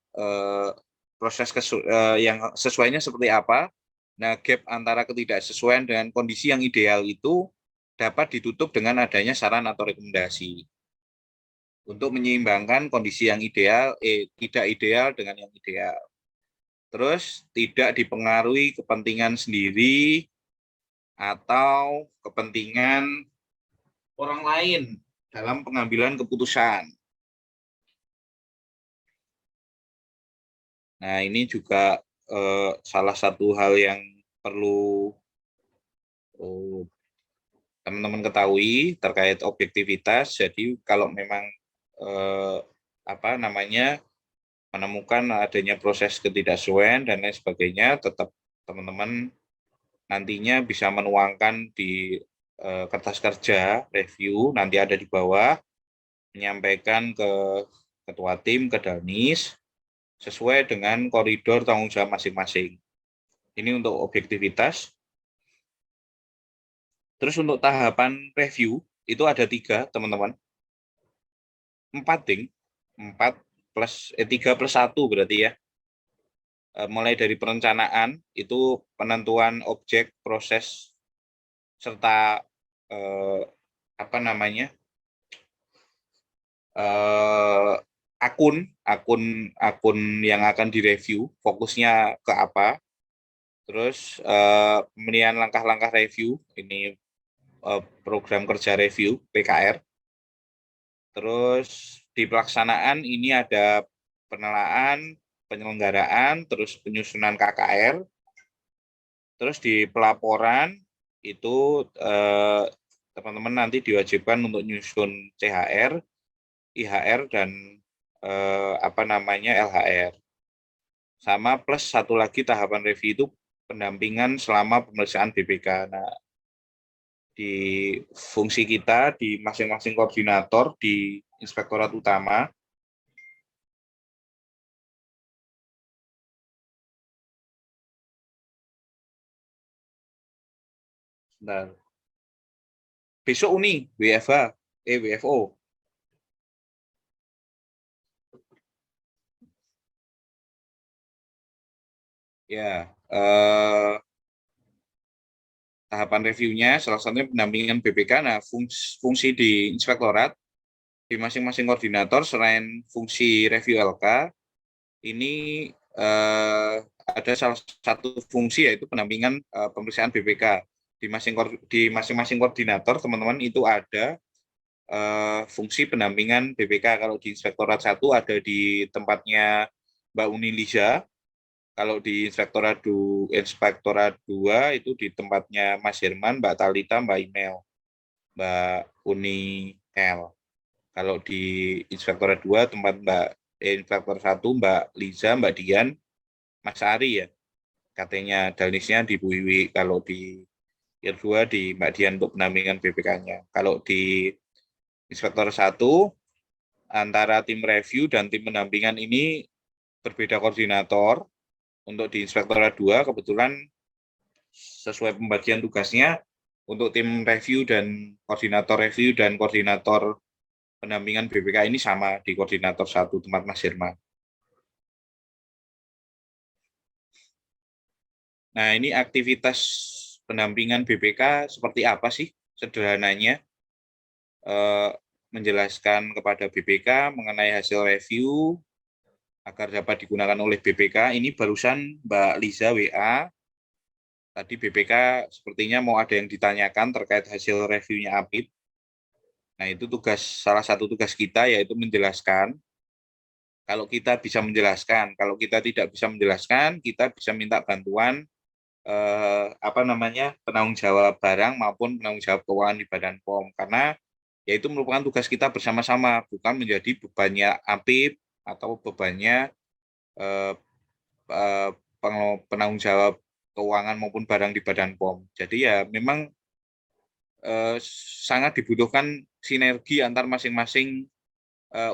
proses yang sesuainya seperti apa, nah gap antara ketidaksesuaian dengan kondisi yang ideal itu dapat ditutup dengan adanya saran atau rekomendasi untuk menyeimbangkan kondisi yang ideal, tidak ideal dengan yang ideal. Terus tidak dipengaruhi kepentingan sendiri atau kepentingan orang lain dalam pengambilan keputusan. Nah, ini juga salah satu hal yang perlu teman-teman ketahui terkait objektivitas. Jadi kalau memang menemukan adanya proses ketidaksesuaian dan lain sebagainya, tetap teman-teman nantinya bisa menuangkan di kertas kerja review, nanti ada di bawah, menyampaikan ke ketua tim, ke Danis, sesuai dengan koridor tanggung jawab masing-masing. Ini untuk objektivitas. Terus untuk tahapan review, itu ada 3, teman-teman. 4 plus 3 plus 1 berarti ya. Mulai dari perencanaan, itu penentuan objek, proses, serta akun yang akan direview, fokusnya ke apa. Terus pemilihan langkah-langkah review, ini program kerja review PKR. Terus di pelaksanaan ini ada penelaan, penyelenggaraan, terus penyusunan KKR. Terus di pelaporan itu teman-teman nanti diwajibkan untuk nyusun CHR, IHR, dan LHR. Sama plus satu lagi tahapan review itu pendampingan selama pemeriksaan BPK. Nah, di fungsi kita di masing-masing koordinator di Inspektorat Utama besok Uni WFO. Ya, tahapan reviewnya salah satunya pendampingan BPK. Nah, fungsi di Inspektorat di masing-masing koordinator selain fungsi review LK, ini ada salah satu fungsi yaitu pendampingan pemeriksaan BPK. Di masing-masing koordinator, teman-teman, itu ada fungsi pendampingan BPK. Kalau di Inspektorat 1 ada di tempatnya Mbak Uni Liza. Kalau di Inspektorat 2 itu di tempatnya Mas Herman, Mbak Talita, Mbak Imel, Mbak Uni L. Kalau di Inspektorat 2 tempat Inspektor 1 Mbak Liza, Mbak Dian, Mas Ari ya. Katanya Dalnisnya di Bu Iwi. Kalau di IR 2 di Mbak Dian untuk pendampingan BPK-nya. Kalau di Inspektor 1 antara tim review dan tim pendampingan ini berbeda koordinator. Untuk di Inspektorat 2 kebetulan sesuai pembagian tugasnya untuk tim review dan koordinator pendampingan BPK ini sama di koordinator 1 tempat Mas Herman. Nah, ini aktivitas pendampingan BPK seperti apa sih sederhananya? Menjelaskan kepada BPK mengenai hasil review agar dapat digunakan oleh BPK. Ini barusan Mbak Liza WA. Tadi BPK sepertinya mau ada yang ditanyakan terkait hasil reviewnya Apip. Nah, itu salah satu tugas kita yaitu menjelaskan. Kalau kita bisa menjelaskan, kalau kita tidak bisa menjelaskan, kita bisa minta bantuan penanggung jawab barang maupun penanggung jawab keuangan di Badan POM, karena yaitu merupakan tugas kita bersama-sama, bukan menjadi bebannya Apip atau bebannya penanggung jawab keuangan maupun barang di Badan POM. Jadi ya memang sangat dibutuhkan sinergi antar masing-masing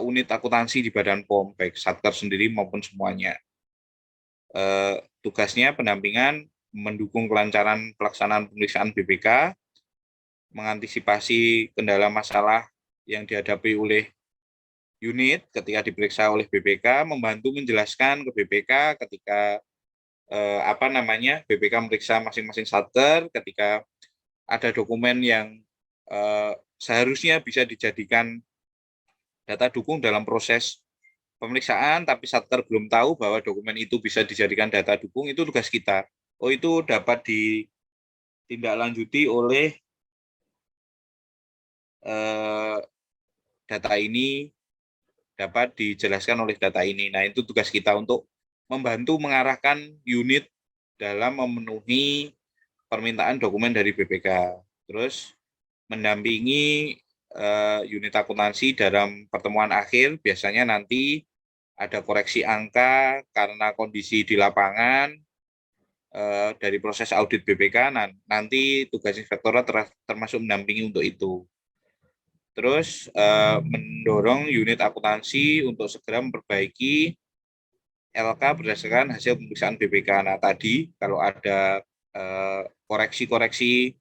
unit akuntansi di Badan POM, baik Satker sendiri maupun semuanya. Tugasnya pendampingan, mendukung kelancaran pelaksanaan pemeriksaan BPK, mengantisipasi kendala masalah yang dihadapi oleh unit ketika diperiksa oleh BPK, membantu menjelaskan ke BPK ketika BPK meriksa masing-masing Satker, ketika ada dokumen yang seharusnya bisa dijadikan data dukung dalam proses pemeriksaan, tapi Satker belum tahu bahwa dokumen itu bisa dijadikan data dukung, itu tugas kita. Oh, itu dapat ditindaklanjuti oleh data ini, dapat dijelaskan oleh data ini. Nah, itu tugas kita untuk membantu mengarahkan unit dalam memenuhi permintaan dokumen dari BPK. Terus mendampingi unit akuntansi dalam pertemuan akhir, biasanya nanti ada koreksi angka karena kondisi di lapangan dari proses audit BPK. Nanti tugas inspektorat termasuk mendampingi untuk itu. Terus mendorong unit akuntansi untuk segera memperbaiki LK berdasarkan hasil pemeriksaan BPK. Nah, tadi kalau ada koreksi-koreksi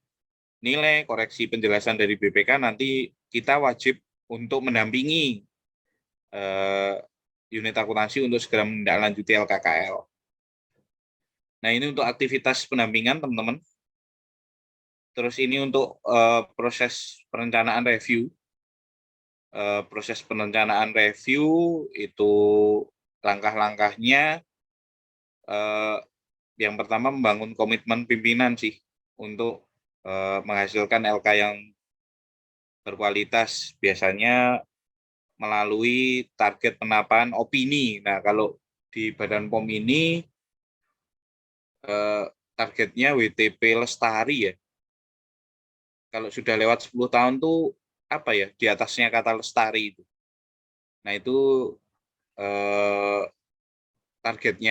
nilai, koreksi penjelasan dari BPK, nanti kita wajib untuk mendampingi unit akuntansi untuk segera menindaklanjuti LKKL. Nah, ini untuk aktivitas pendampingan, teman-teman. Terus ini untuk proses perencanaan review. proses perencanaan review itu langkah-langkahnya yang pertama membangun komitmen pimpinan sih untuk menghasilkan LK yang berkualitas, biasanya melalui target penataan opini. Nah, kalau di Badan POM ini targetnya WTP Lestari ya. Kalau sudah lewat 10 tahun tuh apa ya, di atasnya kata Lestari itu. Nah, itu target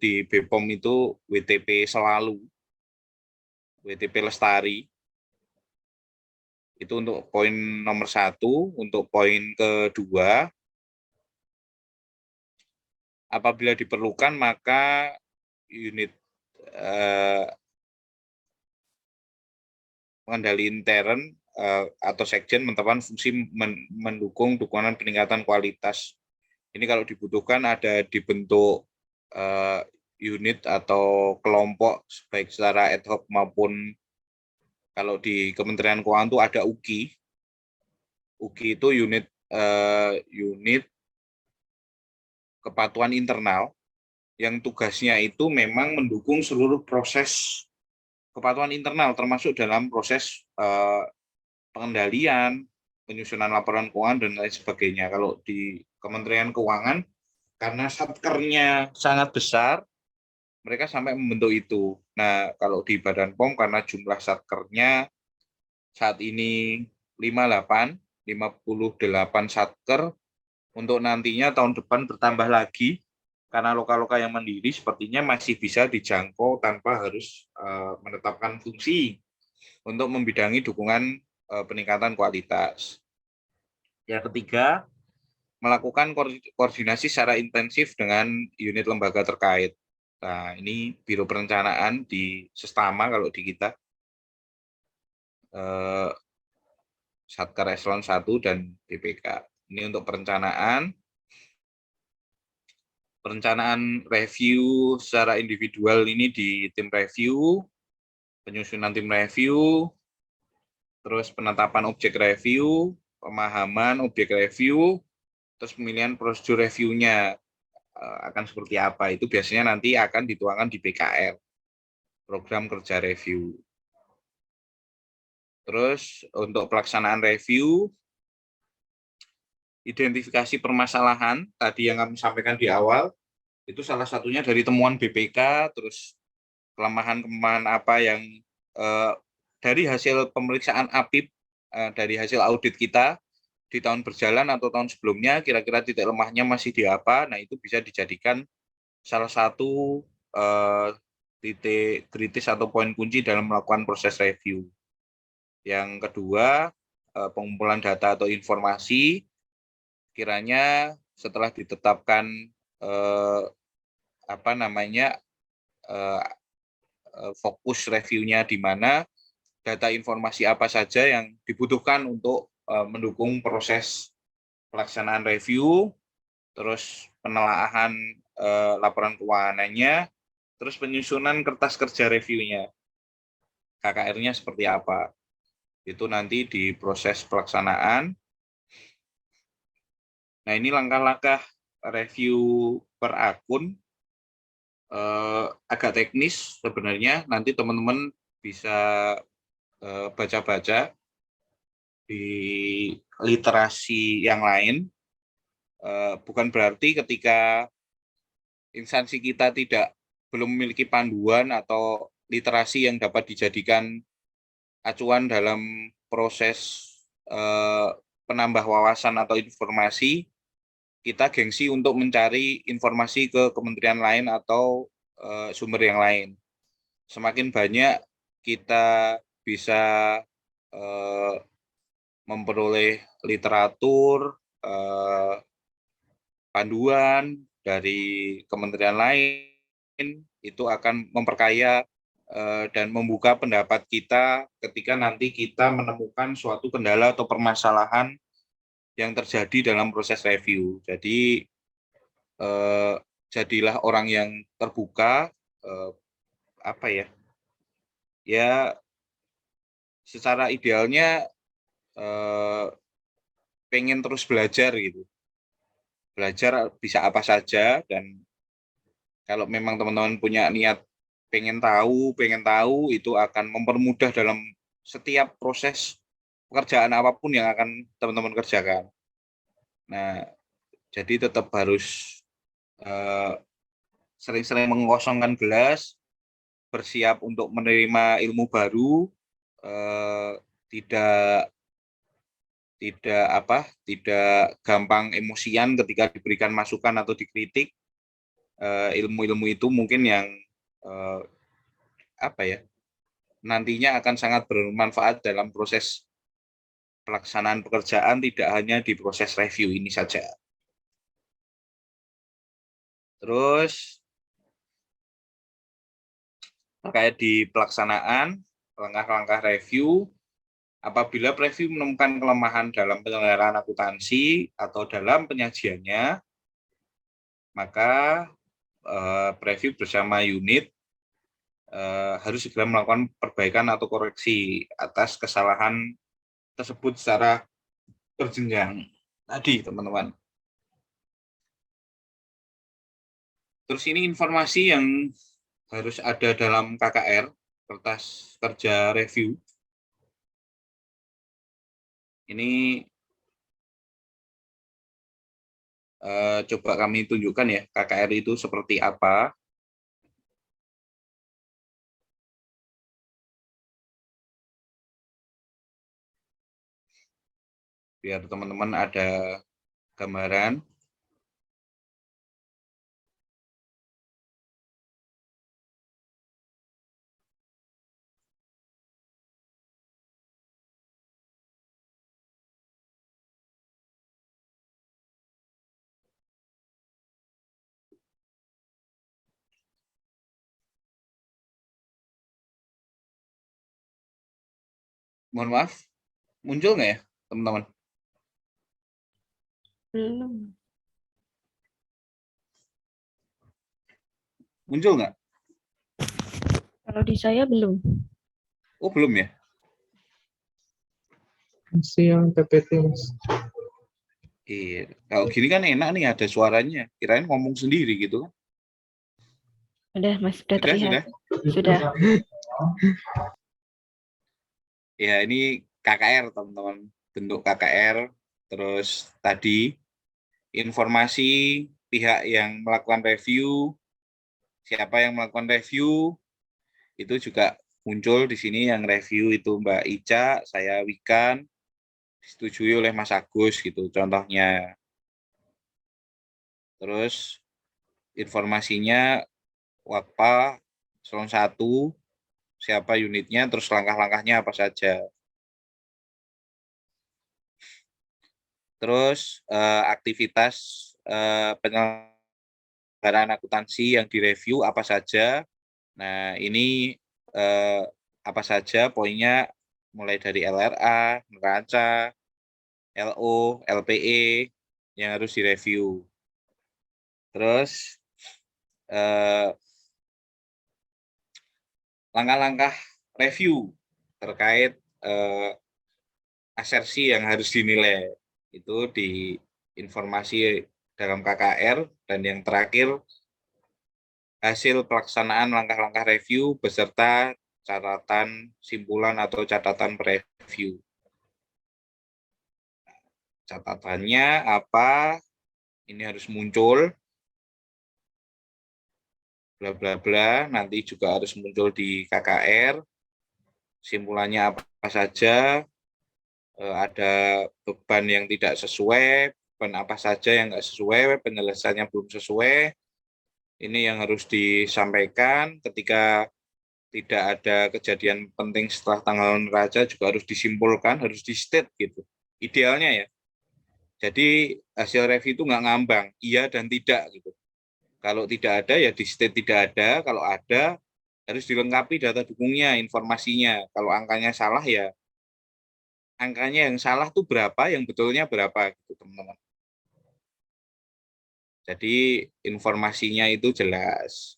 di BPOM itu WTP selalu, WTP Lestari. Itu untuk poin nomor 1. Untuk poin kedua, apabila diperlukan maka unit pengendali intern atau sekjen menetapkan fungsi mendukung dukungan peningkatan kualitas. Ini kalau dibutuhkan ada dibentuk unit atau kelompok baik secara ad hoc maupun kalau di Kementerian Keuangan itu ada UKI. UKI itu unit kepatuhan internal yang tugasnya itu memang mendukung seluruh proses kepatuhan internal termasuk dalam proses pengendalian, penyusunan laporan keuangan dan lain sebagainya. Kalau di Kementerian Keuangan karena satkernya sangat besar, mereka sampai membentuk itu. Nah, kalau di Badan POM karena jumlah satkernya saat ini 58 satker, untuk nantinya tahun depan bertambah lagi karena loka-loka yang mandiri sepertinya masih bisa dijangkau tanpa harus menetapkan fungsi untuk membidangi dukungan peningkatan kualitas. Yang ketiga, melakukan koordinasi secara intensif dengan unit lembaga terkait. Nah, ini Biro Perencanaan di Sestama kalau di kita, Satker Eselon 1 dan BPK. Ini untuk perencanaan review secara individual ini di tim review, penyusunan tim review, terus penetapan objek review, pemahaman objek review, terus pemilihan prosedur reviewnya akan seperti apa. Itu biasanya nanti akan dituangkan di PKR, program kerja review. Terus untuk pelaksanaan review, identifikasi permasalahan, tadi yang kami sampaikan di awal, itu salah satunya dari temuan BPK, terus kelemahan-kelemahan apa yang dari hasil pemeriksaan APIP, dari hasil audit kita di tahun berjalan atau tahun sebelumnya, kira-kira titik lemahnya masih di apa, nah itu bisa dijadikan salah satu titik kritis atau poin kunci dalam melakukan proses review. Yang kedua, pengumpulan data atau informasi, kiranya setelah ditetapkan fokus reviewnya di mana, data informasi apa saja yang dibutuhkan untuk mendukung proses pelaksanaan review, terus penelaahan laporan keuangannya, terus penyusunan kertas kerja reviewnya, KKR-nya seperti apa. Itu nanti di proses pelaksanaan. Nah, ini langkah-langkah review per akun, agak teknis sebenarnya, nanti teman-teman bisa baca-baca di literasi yang lain. Bukan berarti ketika instansi kita belum memiliki panduan atau literasi yang dapat dijadikan acuan dalam proses penambah wawasan atau informasi, kita gengsi untuk mencari informasi ke kementerian lain atau sumber yang lain. Semakin banyak kita bisa memperoleh literatur, panduan dari kementerian lain, itu akan memperkaya dan membuka pendapat kita ketika nanti kita menemukan suatu kendala atau permasalahan yang terjadi dalam proses review. Jadi jadilah orang yang terbuka, ya secara idealnya pengen terus belajar gitu. Belajar bisa apa saja, dan kalau memang teman-teman punya niat pengen tahu, itu akan mempermudah dalam setiap proses pekerjaan apapun yang akan teman-teman kerjakan. Nah, jadi tetap harus sering-sering mengosongkan gelas, bersiap untuk menerima ilmu baru, tidak gampang emosian ketika diberikan masukan atau dikritik. Ilmu-ilmu itu mungkin yang nantinya akan sangat bermanfaat dalam proses pelaksanaan pekerjaan, tidak hanya di proses review ini saja. Terus terkait di pelaksanaan langkah-langkah review, apabila preview menemukan kelemahan dalam penyelenggaraan akuntansi atau dalam penyajiannya, maka preview bersama unit harus segera melakukan perbaikan atau koreksi atas kesalahan tersebut secara berjenjang tadi, teman-teman. Terus ini informasi yang harus ada dalam KKR, kertas kerja review. Ini coba kami tunjukkan ya, KKR itu seperti apa. Biar teman-teman ada gambaran. Mohon maaf, muncul nggak ya, teman-teman? Belum. Muncul nggak? Kalau di saya belum. Oh, belum ya? Masih yang PPT, Mas. Iya, kalau gini kan enak nih, ada suaranya. Kirain ngomong sendiri gitu kan? Udah, Mas, sudah terlihat. Sudah? Sudah. Ya, ini KKR, teman-teman. Bentuk KKR. Terus tadi informasi pihak yang melakukan review, siapa yang melakukan review, itu juga muncul di sini. Yang review itu Mbak Ica, saya Wikan, disetujui oleh Mas Agus gitu contohnya. Terus informasinya WAKPA Eselon 1, siapa unitnya, terus langkah-langkahnya apa saja. Terus aktivitas penyelenggaraan akuntansi yang direview apa saja. Nah, ini apa saja poinnya, mulai dari LRA, neraca, LO, LPE yang harus direview. Terus langkah-langkah review terkait asersi yang harus dinilai, itu di informasi dalam KKR. Dan yang terakhir, hasil pelaksanaan langkah-langkah review beserta catatan simpulan atau catatan preview. Catatannya apa? Ini harus muncul, bla bla bla, nanti juga harus muncul di KKR. Simpulannya apa saja, ada beban yang tidak sesuai, beban apa saja yang nggak sesuai, penyelesaiannya belum sesuai. Ini yang harus disampaikan. Ketika tidak ada kejadian penting setelah tanggal neraca juga harus disimpulkan, harus di-state gitu. Idealnya ya. Jadi hasil review itu nggak ngambang, iya dan tidak gitu. Kalau tidak ada ya di-state tidak ada, kalau ada harus dilengkapi data dukungnya, informasinya. Kalau angkanya salah ya angkanya yang salah tuh berapa, yang betulnya berapa gitu, teman-teman. Jadi informasinya itu jelas.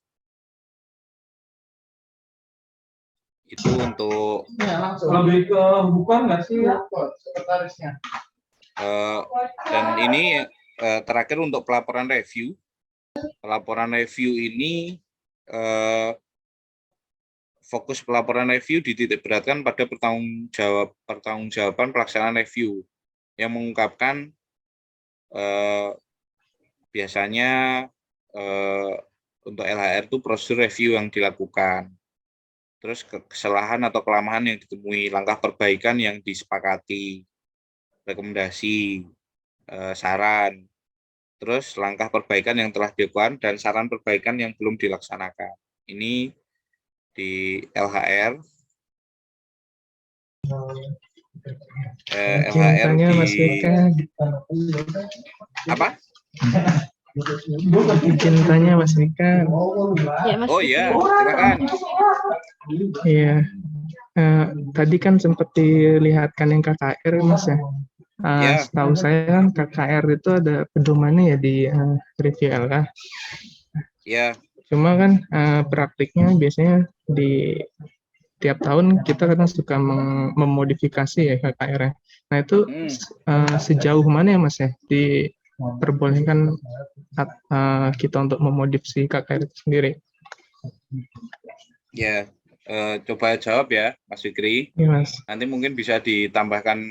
Itu untuk Ya, langsung lebih ke bukan nggak sih sekretarisnya? Eh, dan ini terakhir untuk pelaporan review. Pelaporan review ini fokus pelaporan review dititikberatkan pada pertanggungjawaban pelaksanaan review yang mengungkapkan biasanya untuk LHR itu prosedur review yang dilakukan, terus kesalahan atau kelemahan yang ditemui, langkah perbaikan yang disepakati, rekomendasi, saran, terus langkah perbaikan yang telah dilakukan dan saran perbaikan yang belum dilaksanakan. Ini di LHR. LHR Cintanya di Mas Mika. apa? Cintanya Mas Mika. Ya, Mas. Oh iya, silakan. Iya. Tadi kan sempat dilihatkan yang KKR Mas ya. Ya. Setahu saya kan KKR itu ada pedomannya ya di review LK. Ya. Cuma kan praktiknya biasanya di tiap tahun kita kadang suka memodifikasi ya KKR-nya. Nah itu sejauh mana ya Mas ya diperbolehkan kita untuk memodifikasi KKR itu sendiri? Ya, coba jawab ya Mas Fikri. Ya, Mas. Nanti mungkin bisa ditambahkan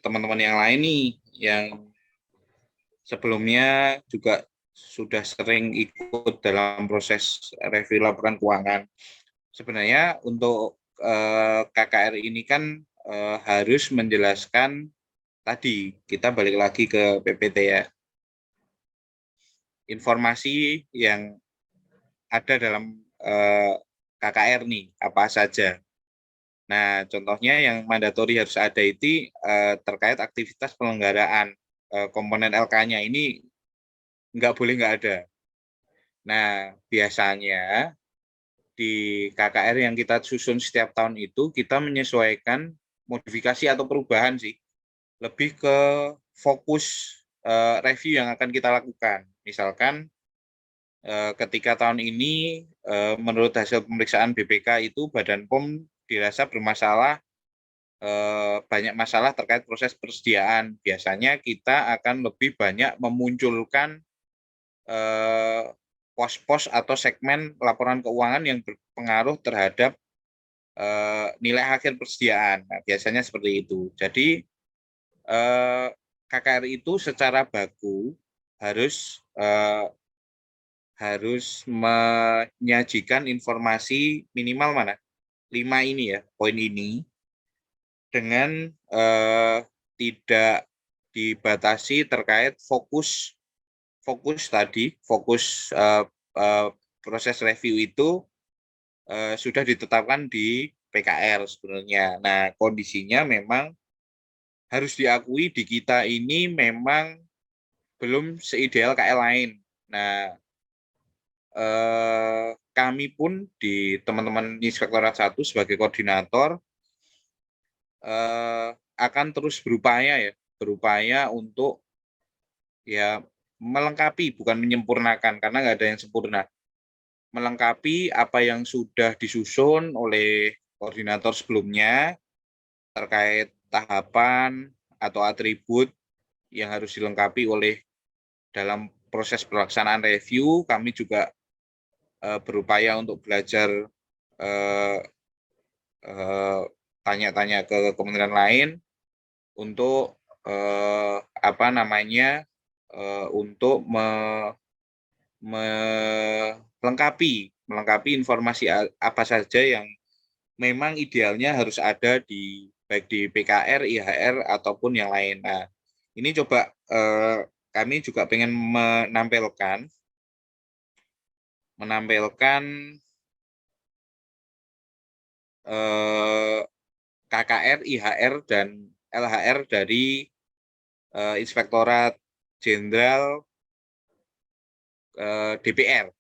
teman-teman yang lain nih yang sebelumnya juga sudah sering ikut dalam proses review laporan keuangan. Sebenarnya untuk KKR ini kan harus menjelaskan tadi, kita balik lagi ke PPT ya, informasi yang ada dalam KKR nih, apa saja. Nah, contohnya yang mandatori harus ada itu terkait aktivitas penyelenggaraan komponen LK-nya ini nggak boleh nggak ada. Nah, biasanya di KKR yang kita susun setiap tahun itu kita menyesuaikan modifikasi atau perubahan sih. Lebih ke fokus review yang akan kita lakukan. Misalkan ketika tahun ini menurut hasil pemeriksaan BPK itu Badan POM dirasa bermasalah, banyak masalah terkait proses persediaan. Biasanya kita akan lebih banyak memunculkan pos-pos atau segmen laporan keuangan yang berpengaruh terhadap nilai akhir persediaan. Nah, biasanya seperti itu. Jadi KKR itu secara baku harus menyajikan informasi minimal mana? 5 ini ya, poin ini dengan tidak dibatasi terkait fokus tadi, proses review itu sudah ditetapkan di PKR sebenarnya. Nah, kondisinya memang harus diakui di kita ini memang belum seideal KL lain. Nah, kami pun di teman-teman Inspektorat 1 sebagai koordinator akan terus berupaya untuk ya melengkapi, bukan menyempurnakan, karena nggak ada yang sempurna. Melengkapi apa yang sudah disusun oleh koordinator sebelumnya terkait tahapan atau atribut yang harus dilengkapi oleh dalam proses pelaksanaan review. Kami juga berupaya untuk belajar tanya-tanya ke kementerian lain untuk untuk melengkapi informasi apa saja yang memang idealnya harus ada di baik di PKR, IHR ataupun yang lain. Nah, ini coba kami juga pengen menampilkan KKR, IHR, dan LHR dari Inspektorat Jenderal DPR.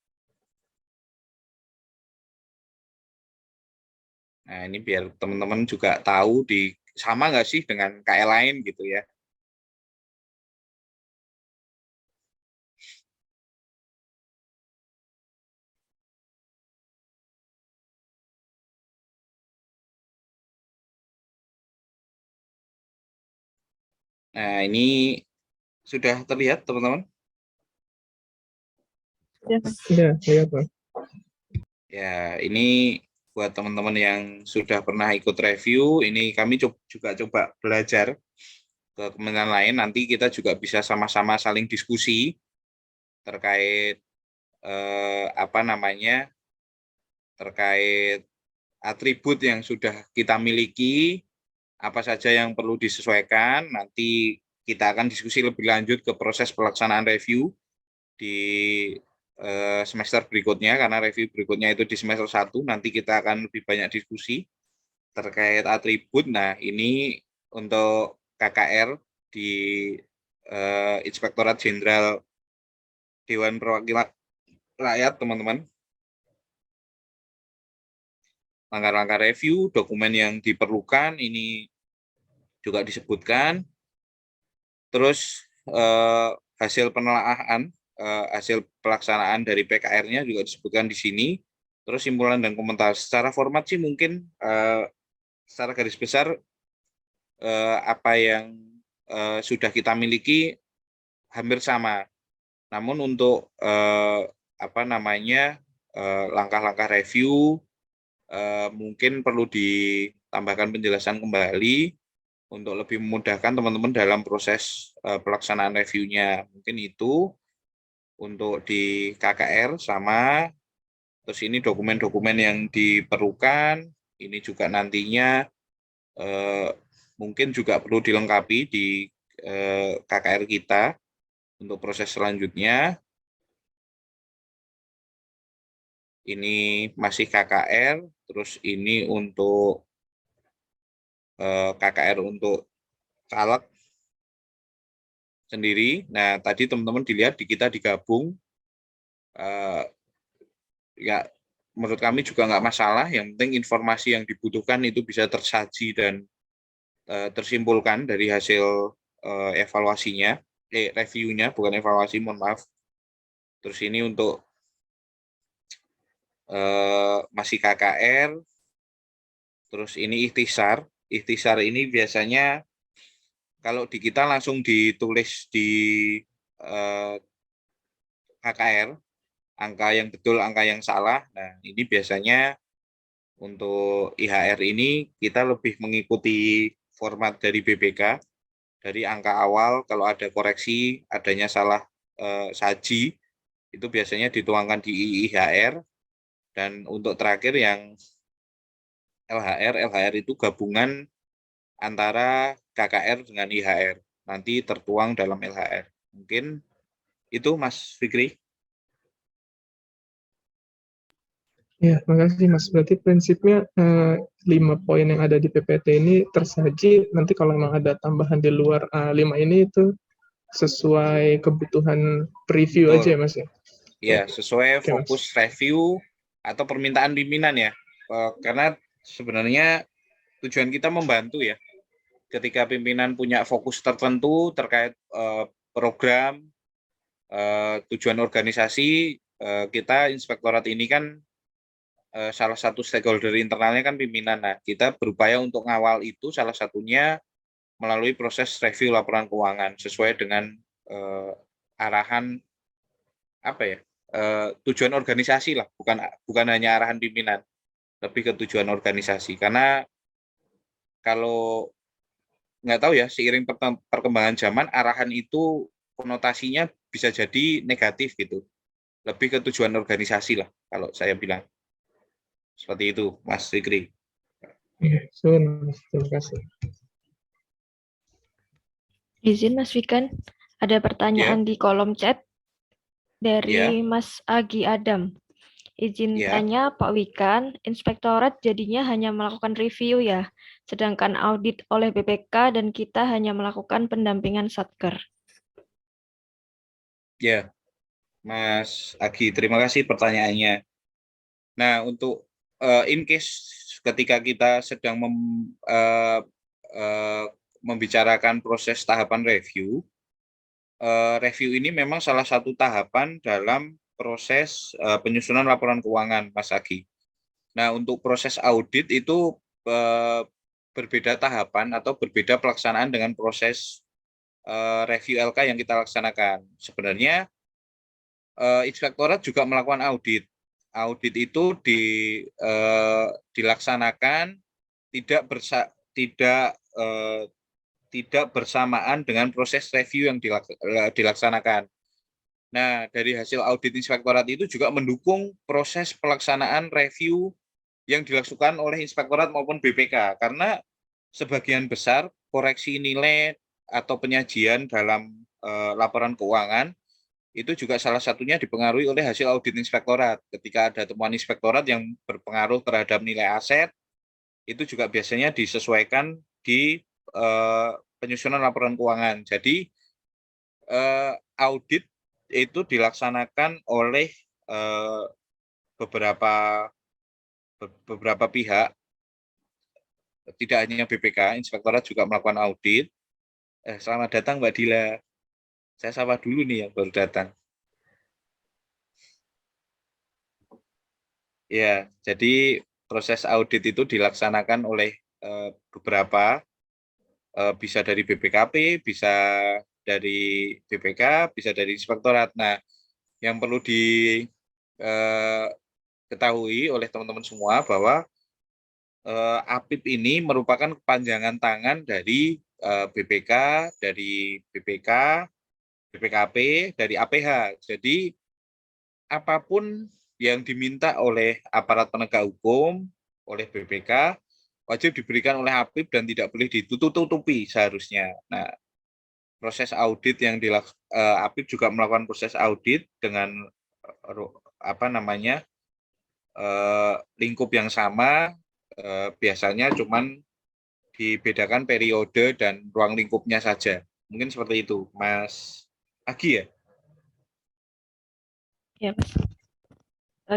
Nah, ini biar teman-teman juga tahu sama nggak sih dengan KL lain gitu ya. Nah, ini sudah terlihat, teman-teman? Iya, Pak. Ya, ini buat teman-teman yang sudah pernah ikut review, ini kami juga coba belajar ke kementerian lain. Nanti kita juga bisa sama-sama saling diskusi terkait terkait atribut yang sudah kita miliki, apa saja yang perlu disesuaikan. Nanti kita akan diskusi lebih lanjut ke proses pelaksanaan review di semester berikutnya, karena review berikutnya itu di semester 1. Nanti kita akan lebih banyak diskusi terkait atribut. Nah, ini untuk KKR di Inspektorat Jenderal Dewan Perwakilan Rakyat, teman-teman. Langkah-langkah review, dokumen yang diperlukan, ini juga disebutkan. Terus hasil penelaahan, hasil pelaksanaan dari PKR-nya juga disebutkan di sini. Terus simpulan dan komentar. Secara format sih mungkin secara garis besar apa yang sudah kita miliki hampir sama. Namun untuk langkah-langkah review mungkin perlu ditambahkan penjelasan kembali untuk lebih memudahkan teman-teman dalam proses pelaksanaan reviewnya. Mungkin itu untuk di KKR sama. Terus ini dokumen-dokumen yang diperlukan, ini juga nantinya mungkin juga perlu dilengkapi di KKR kita untuk proses selanjutnya. Ini masih KKR, terus ini untuk KKR untuk caleg sendiri. Nah, tadi teman-teman dilihat di kita digabung, ya menurut kami juga nggak masalah. Yang penting informasi yang dibutuhkan itu bisa tersaji dan tersimpulkan dari hasil evaluasinya, reviewnya, bukan evaluasi, mohon maaf. Terus ini untuk masih KKR, terus ini ikhtisar. Ikhtisar ini biasanya kalau di kita langsung ditulis di KKR, angka yang betul, angka yang salah. Nah, ini biasanya untuk IHR ini kita lebih mengikuti format dari BPK, dari angka awal. Kalau ada koreksi, adanya salah saji, itu biasanya dituangkan di IHR. Dan untuk terakhir yang LHR itu gabungan antara KKR dengan IHR. Nanti tertuang dalam LHR. Mungkin itu Mas Fikri. Ya, makasih Mas. Berarti prinsipnya 5 poin yang ada di PPT ini tersaji, nanti kalau memang ada tambahan di luar 5 ini itu sesuai kebutuhan preview aja ya Mas ya? Ya, sesuai Oke, fokus review atau permintaan pimpinan ya. Karena sebenarnya tujuan kita membantu ya. Ketika pimpinan punya fokus tertentu terkait program, tujuan organisasi, kita inspektorat ini kan salah satu stakeholder internalnya kan pimpinan. Nah, kita berupaya untuk ngawal itu salah satunya melalui proses review laporan keuangan sesuai dengan arahan tujuan organisasi lah, bukan hanya arahan pimpinan, lebih ke tujuan organisasi. Karena kalau nggak tahu ya, seiring perkembangan zaman, arahan itu konotasinya bisa jadi negatif gitu. Lebih ke tujuan organisasi lah, kalau saya bilang. Seperti itu, Mas Fikri. Iya, terima kasih. Izin Mas Fikan, ada pertanyaan di kolom chat dari Mas Agi Adam. Izin tanya Pak Wikan, Inspektorat jadinya hanya melakukan review ya, sedangkan audit oleh BPK dan kita hanya melakukan pendampingan Satker. Ya, Mas Agi, terima kasih pertanyaannya. Nah, untuk in case ketika kita sedang membicarakan proses tahapan review, review ini memang salah satu tahapan dalam proses penyusunan laporan keuangan, Mas Agi. Nah, untuk proses audit itu berbeda tahapan atau berbeda pelaksanaan dengan proses review LK yang kita laksanakan. Sebenarnya inspektorat juga melakukan audit. Audit itu dilaksanakan tidak bersamaan dengan proses review yang dilaksanakan. Nah, dari hasil audit inspektorat itu juga mendukung proses pelaksanaan review yang dilakukan oleh inspektorat maupun BPK, karena sebagian besar koreksi nilai atau penyajian dalam laporan keuangan itu juga salah satunya dipengaruhi oleh hasil audit inspektorat. Ketika ada temuan inspektorat yang berpengaruh terhadap nilai aset, itu juga biasanya disesuaikan di penyusunan laporan keuangan. Jadi audit itu dilaksanakan oleh beberapa pihak, tidak hanya BPK, inspektorat juga melakukan audit. Selamat datang Mbak Dila. Saya sapa dulu nih yang baru datang. Ya, jadi proses audit itu dilaksanakan oleh beberapa, bisa dari BPKP, bisa dari BPK, bisa dari inspektorat. Nah, yang perlu diketahui oleh teman-teman semua bahwa APIP ini merupakan kepanjangan tangan dari BPK, dari BPK, BPKP, dari APH. Jadi apapun yang diminta oleh aparat penegak hukum, oleh BPK, wajib diberikan oleh APIP dan tidak boleh ditutup-tutupi seharusnya. Nah, proses audit yang APIP juga melakukan proses audit dengan lingkup yang sama, biasanya cuman dibedakan periode dan ruang lingkupnya saja. Mungkin seperti itu, Mas Agi ya? Ya, Mas.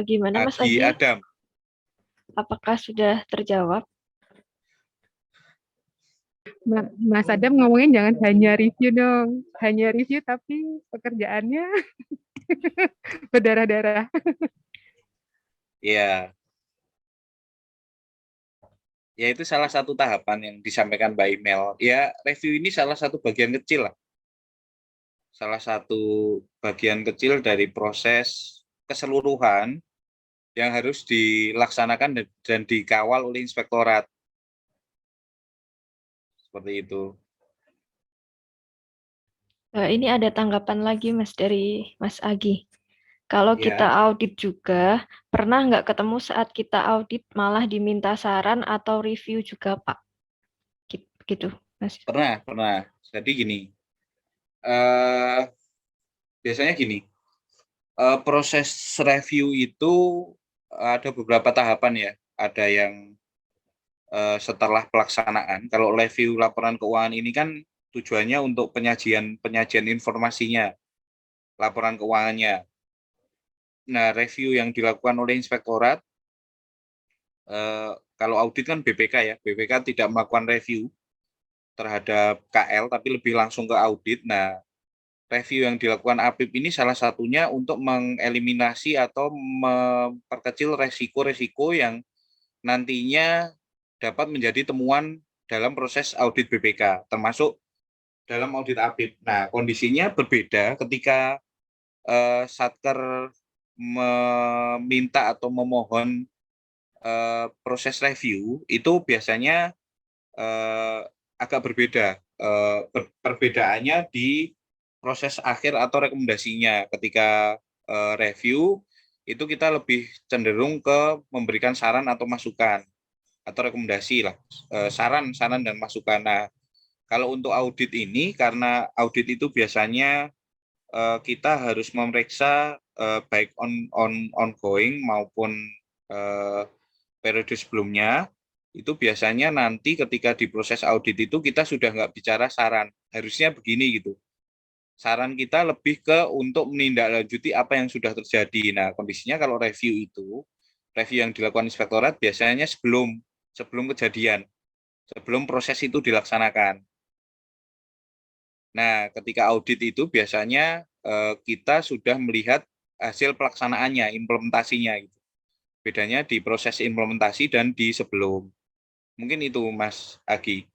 Gimana Mas Agi Agi? Adam. Apakah sudah terjawab? Mas Adam ngomongin jangan hanya review dong. Hanya review tapi pekerjaannya berdarah-darah. Ya. Ya, itu salah satu tahapan yang disampaikan Mbak Email. Ya, review ini salah satu bagian kecil lah. Salah satu bagian kecil dari proses keseluruhan yang harus dilaksanakan dan dikawal oleh inspektorat. Seperti itu. Ini ada tanggapan lagi Mas dari Mas Agi. Kalau Ya. kita audit juga, pernah nggak ketemu saat kita audit malah diminta saran atau review juga, Pak? Gitu, Mas. Pernah. Jadi gini, biasanya gini, proses review itu ada beberapa tahapan ya. Ada yang setelah pelaksanaan. Kalau review laporan keuangan ini kan tujuannya untuk penyajian informasinya, laporan keuangannya. Nah, review yang dilakukan oleh inspektorat, kalau audit kan BPK ya, BPK tidak melakukan review terhadap KL, tapi lebih langsung ke audit. Nah, review yang dilakukan APIP ini salah satunya untuk mengeliminasi atau memperkecil resiko-resiko yang nantinya dapat menjadi temuan dalam proses audit BPK, termasuk dalam audit APIP. Nah, kondisinya berbeda ketika Satker meminta atau memohon proses review, itu biasanya agak berbeda. Perbedaannya di proses akhir atau rekomendasinya. Ketika review, itu kita lebih cenderung ke memberikan saran atau masukan, atau rekomendasi lah, saran dan masukan. Nah, kalau untuk audit ini, karena audit itu biasanya kita harus memeriksa baik ongoing maupun periode sebelumnya, itu biasanya nanti ketika di proses audit itu kita sudah nggak bicara saran, harusnya begini gitu. Saran kita lebih ke untuk menindaklanjuti apa yang sudah terjadi. Nah, kondisinya kalau review yang dilakukan inspektorat biasanya sebelum kejadian, sebelum proses itu dilaksanakan. Nah, ketika audit itu biasanya kita sudah melihat hasil pelaksanaannya, implementasinya. Gitu. Bedanya di proses implementasi dan di sebelum. Mungkin itu, Mas Agi.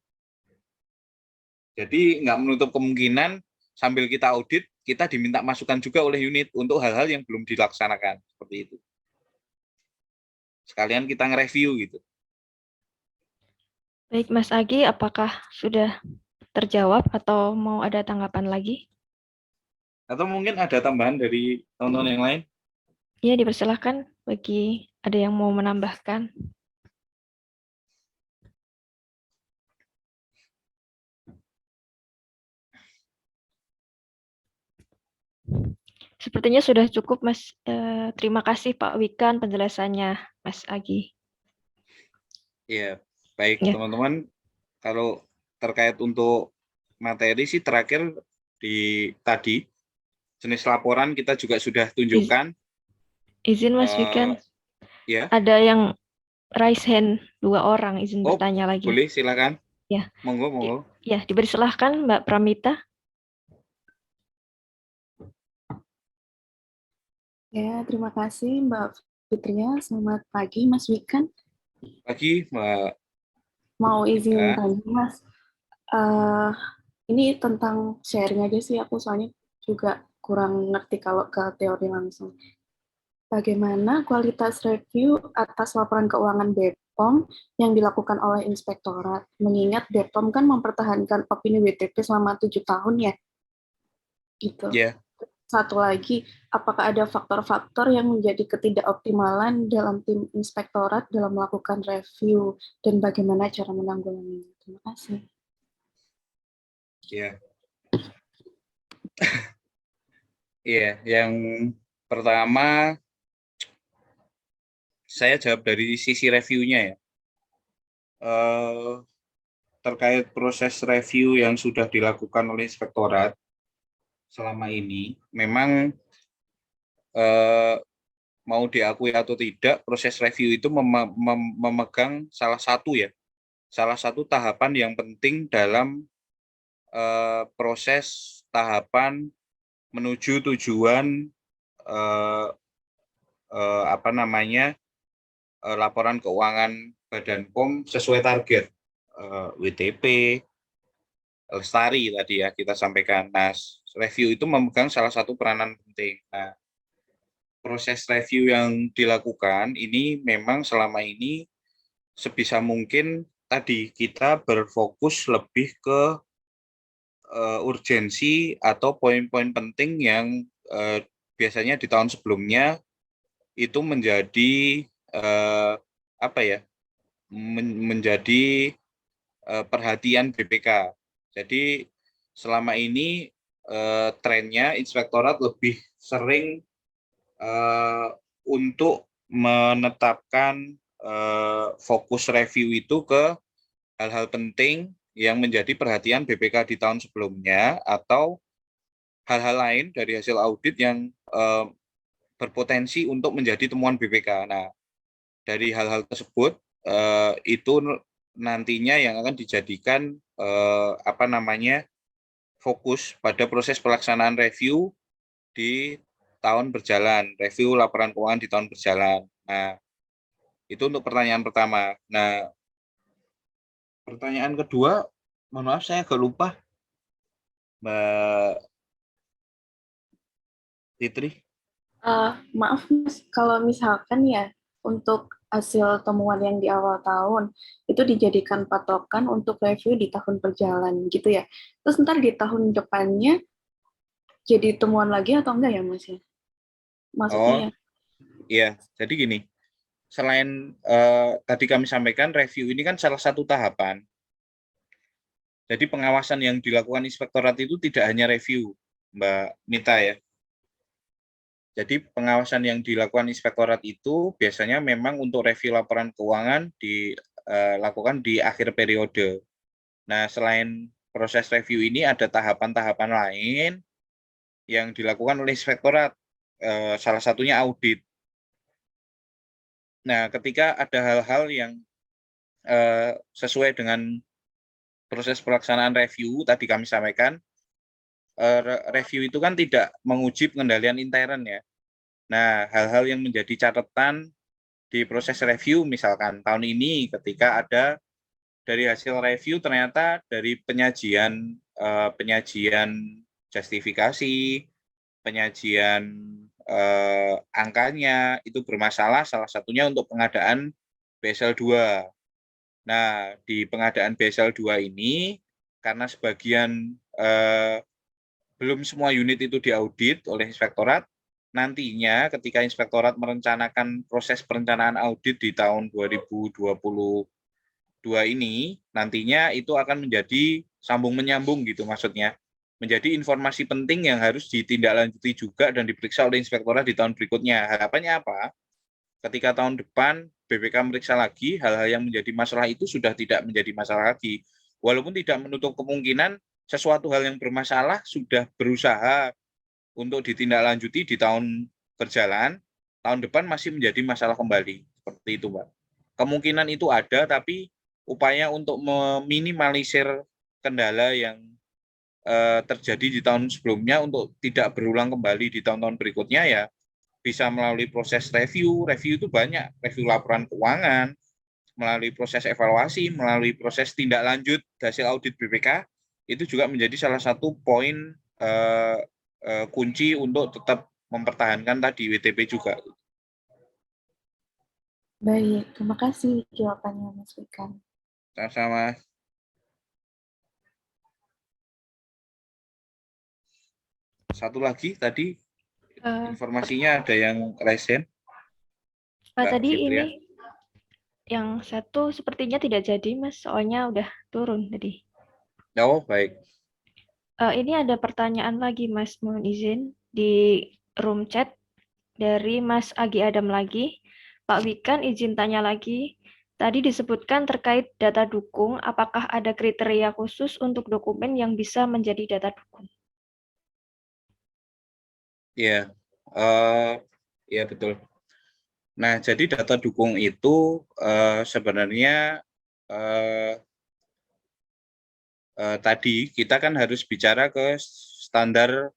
Jadi nggak menutup kemungkinan sambil kita audit, kita diminta masukan juga oleh unit untuk hal-hal yang belum dilaksanakan. Seperti itu. Sekalian kita nge-review gitu. Baik, Mas Agi, apakah sudah terjawab atau mau ada tanggapan lagi? Atau mungkin ada tambahan dari teman-teman yang lain? Ya, dipersilahkan bagi ada yang mau menambahkan. Sepertinya sudah cukup, Mas. Terima kasih Pak Wikan penjelasannya, Mas Agi. Iya, baik Ya. teman-teman. Kalau terkait untuk materi sih terakhir tadi jenis laporan kita juga sudah tunjukkan. Izin Mas Wikan, Ya. ada yang raise hand 2 orang, izin bertanya lagi. Boleh, silakan. Ya. Monggo. Ya, dipersilahkan Mbak Pramita. Ya, terima kasih Mbak Fitria. Selamat pagi Mas Wikan. Pagi Mbak. Mau izin tanya Mas, ini tentang sharing aja sih, aku soalnya juga kurang ngerti kalau ke teori langsung. Bagaimana kualitas review atas laporan keuangan BPOM yang dilakukan oleh Inspektorat? Mengingat BPOM kan mempertahankan opini WTP selama 7 tahun ya? Gitu. Ya. Satu lagi, apakah ada faktor-faktor yang menjadi ketidakoptimalan dalam tim inspektorat dalam melakukan review dan bagaimana cara menanggulanginya? Terima kasih. Ya. Iya, yang pertama saya jawab dari sisi reviewnya ya. Terkait proses review yang sudah dilakukan oleh inspektorat selama ini, memang mau diakui atau tidak, proses review itu memegang salah satu tahapan yang penting dalam proses tahapan menuju tujuan laporan keuangan Badan POM sesuai target WTP, Lestari tadi ya kita sampaikan. Nah, review itu memegang salah satu peranan penting. Nah, proses review yang dilakukan ini memang selama ini sebisa mungkin tadi kita berfokus lebih ke urgensi atau poin-poin penting yang biasanya di tahun sebelumnya itu menjadi menjadi perhatian BPK. Jadi selama ini trennya inspektorat lebih sering untuk menetapkan fokus review itu ke hal-hal penting yang menjadi perhatian BPK di tahun sebelumnya atau hal-hal lain dari hasil audit yang berpotensi untuk menjadi temuan BPK. Nah, dari hal-hal tersebut itu nantinya yang akan dijadikan fokus pada proses pelaksanaan review di tahun berjalan, review laporan keuangan di tahun berjalan. Nah, itu untuk pertanyaan pertama. Nah, pertanyaan kedua, mohon maaf saya agak lupa, Mbak Fitri. Maaf Mas, kalau misalkan ya untuk hasil temuan yang di awal tahun itu dijadikan patokan untuk review di tahun berjalan gitu ya. Terus ntar di tahun depannya jadi temuan lagi atau enggak ya Mas ya? Maksudnya iya, jadi gini. Selain tadi kami sampaikan review ini kan salah satu tahapan. Jadi pengawasan yang dilakukan inspektorat itu tidak hanya review, Mbak Mita ya. Jadi pengawasan yang dilakukan inspektorat itu biasanya memang untuk review laporan keuangan dilakukan di akhir periode. Nah, selain proses review ini ada tahapan-tahapan lain yang dilakukan oleh inspektorat, salah satunya audit. Nah, ketika ada hal-hal yang sesuai dengan proses pelaksanaan review, tadi kami sampaikan, review itu kan tidak menguji pengendalian intern ya. Nah, hal-hal yang menjadi catatan di proses review, misalkan tahun ini ketika ada dari hasil review ternyata dari penyajian justifikasi, penyajian angkanya itu bermasalah, salah satunya untuk pengadaan BSL 2. Nah, di pengadaan BSL 2 ini karena sebagian belum semua unit itu diaudit oleh inspektorat, nantinya ketika inspektorat merencanakan proses perencanaan audit di tahun 2022 ini, nantinya itu akan menjadi sambung menyambung gitu maksudnya. Menjadi informasi penting yang harus ditindaklanjuti juga dan diperiksa oleh inspektorat di tahun berikutnya. Harapannya apa? Ketika tahun depan BPK meriksa lagi, hal-hal yang menjadi masalah itu sudah tidak menjadi masalah lagi. Walaupun tidak menutup kemungkinan sesuatu hal yang bermasalah sudah berusaha untuk ditindaklanjuti di tahun berjalan, tahun depan masih menjadi masalah kembali. Seperti itu, Pak. Kemungkinan itu ada, tapi upaya untuk meminimalisir kendala yang terjadi di tahun sebelumnya untuk tidak berulang kembali di tahun-tahun berikutnya ya bisa melalui proses review itu banyak, review laporan keuangan, melalui proses evaluasi, melalui proses tindak lanjut hasil audit BPK, itu juga menjadi salah satu poin kunci untuk tetap mempertahankan tadi WTP juga. Baik, terima kasih jawabannya Mas Wikan. Sama-sama. Satu lagi tadi informasinya ada yang resen. Tadi ini yang satu sepertinya tidak jadi, Mas, soalnya udah turun tadi. Oh, baik. Ini ada pertanyaan lagi, Mas, mohon izin di room chat dari Mas Agi Adam lagi. Pak Wikan, izin tanya lagi. Tadi disebutkan terkait data dukung, apakah ada kriteria khusus untuk dokumen yang bisa menjadi data dukung? Iya, ya betul. Nah, jadi data dukung itu sebenarnya tadi kita kan harus bicara ke standar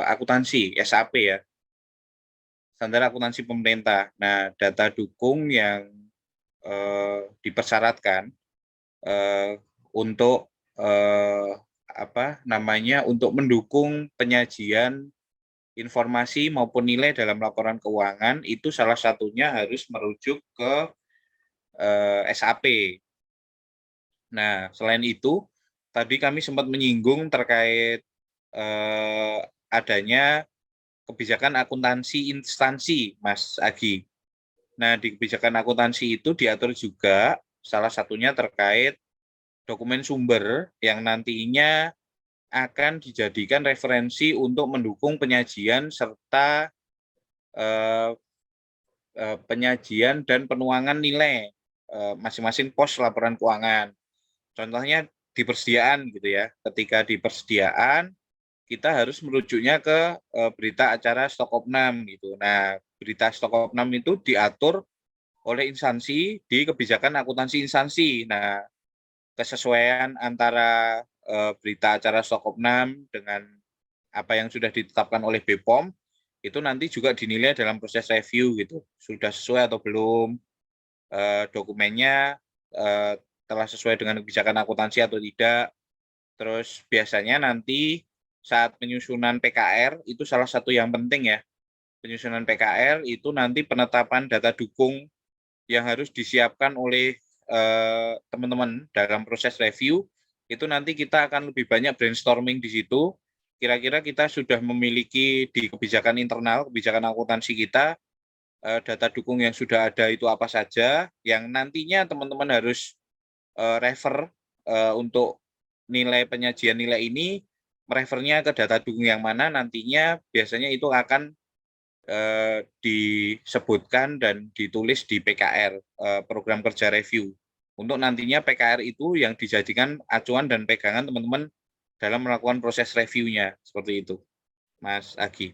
akuntansi SAP ya, standar akuntansi pemerintah. Nah, data dukung yang dipersyaratkan untuk untuk mendukung penyajian informasi maupun nilai dalam laporan keuangan itu salah satunya harus merujuk ke SAP. Nah, selain itu, tadi kami sempat menyinggung terkait adanya kebijakan akuntansi instansi, Mas Agi. Nah, di kebijakan akuntansi itu diatur juga salah satunya terkait dokumen sumber yang nantinya akan dijadikan referensi untuk mendukung penyajian serta penyajian dan penuangan nilai masing-masing pos laporan keuangan. Contohnya di persediaan gitu ya. Ketika di persediaan kita harus merujuknya ke berita acara stok opnam gitu. Nah, berita stok opnam itu diatur oleh instansi di kebijakan akuntansi instansi. Nah, kesesuaian antara berita acara stok opnam dengan apa yang sudah ditetapkan oleh BPOM itu nanti juga dinilai dalam proses review gitu. Sudah sesuai atau belum, dokumennya telah sesuai dengan kebijakan akuntansi atau tidak. Terus biasanya nanti saat penyusunan PKR itu salah satu yang penting ya. Penyusunan PKR itu nanti penetapan data dukung yang harus disiapkan oleh teman-teman dalam proses review itu nanti kita akan lebih banyak brainstorming di situ. Kira-kira kita sudah memiliki di kebijakan internal, kebijakan akuntansi kita, data dukung yang sudah ada itu apa saja, yang nantinya teman-teman harus refer untuk nilai penyajian nilai ini, merefernya ke data dukung yang mana nantinya biasanya itu akan disebutkan dan ditulis di PKR, program kerja review. Untuk nantinya PKR itu yang dijadikan acuan dan pegangan teman-teman dalam melakukan proses reviewnya, seperti itu, Mas Agi.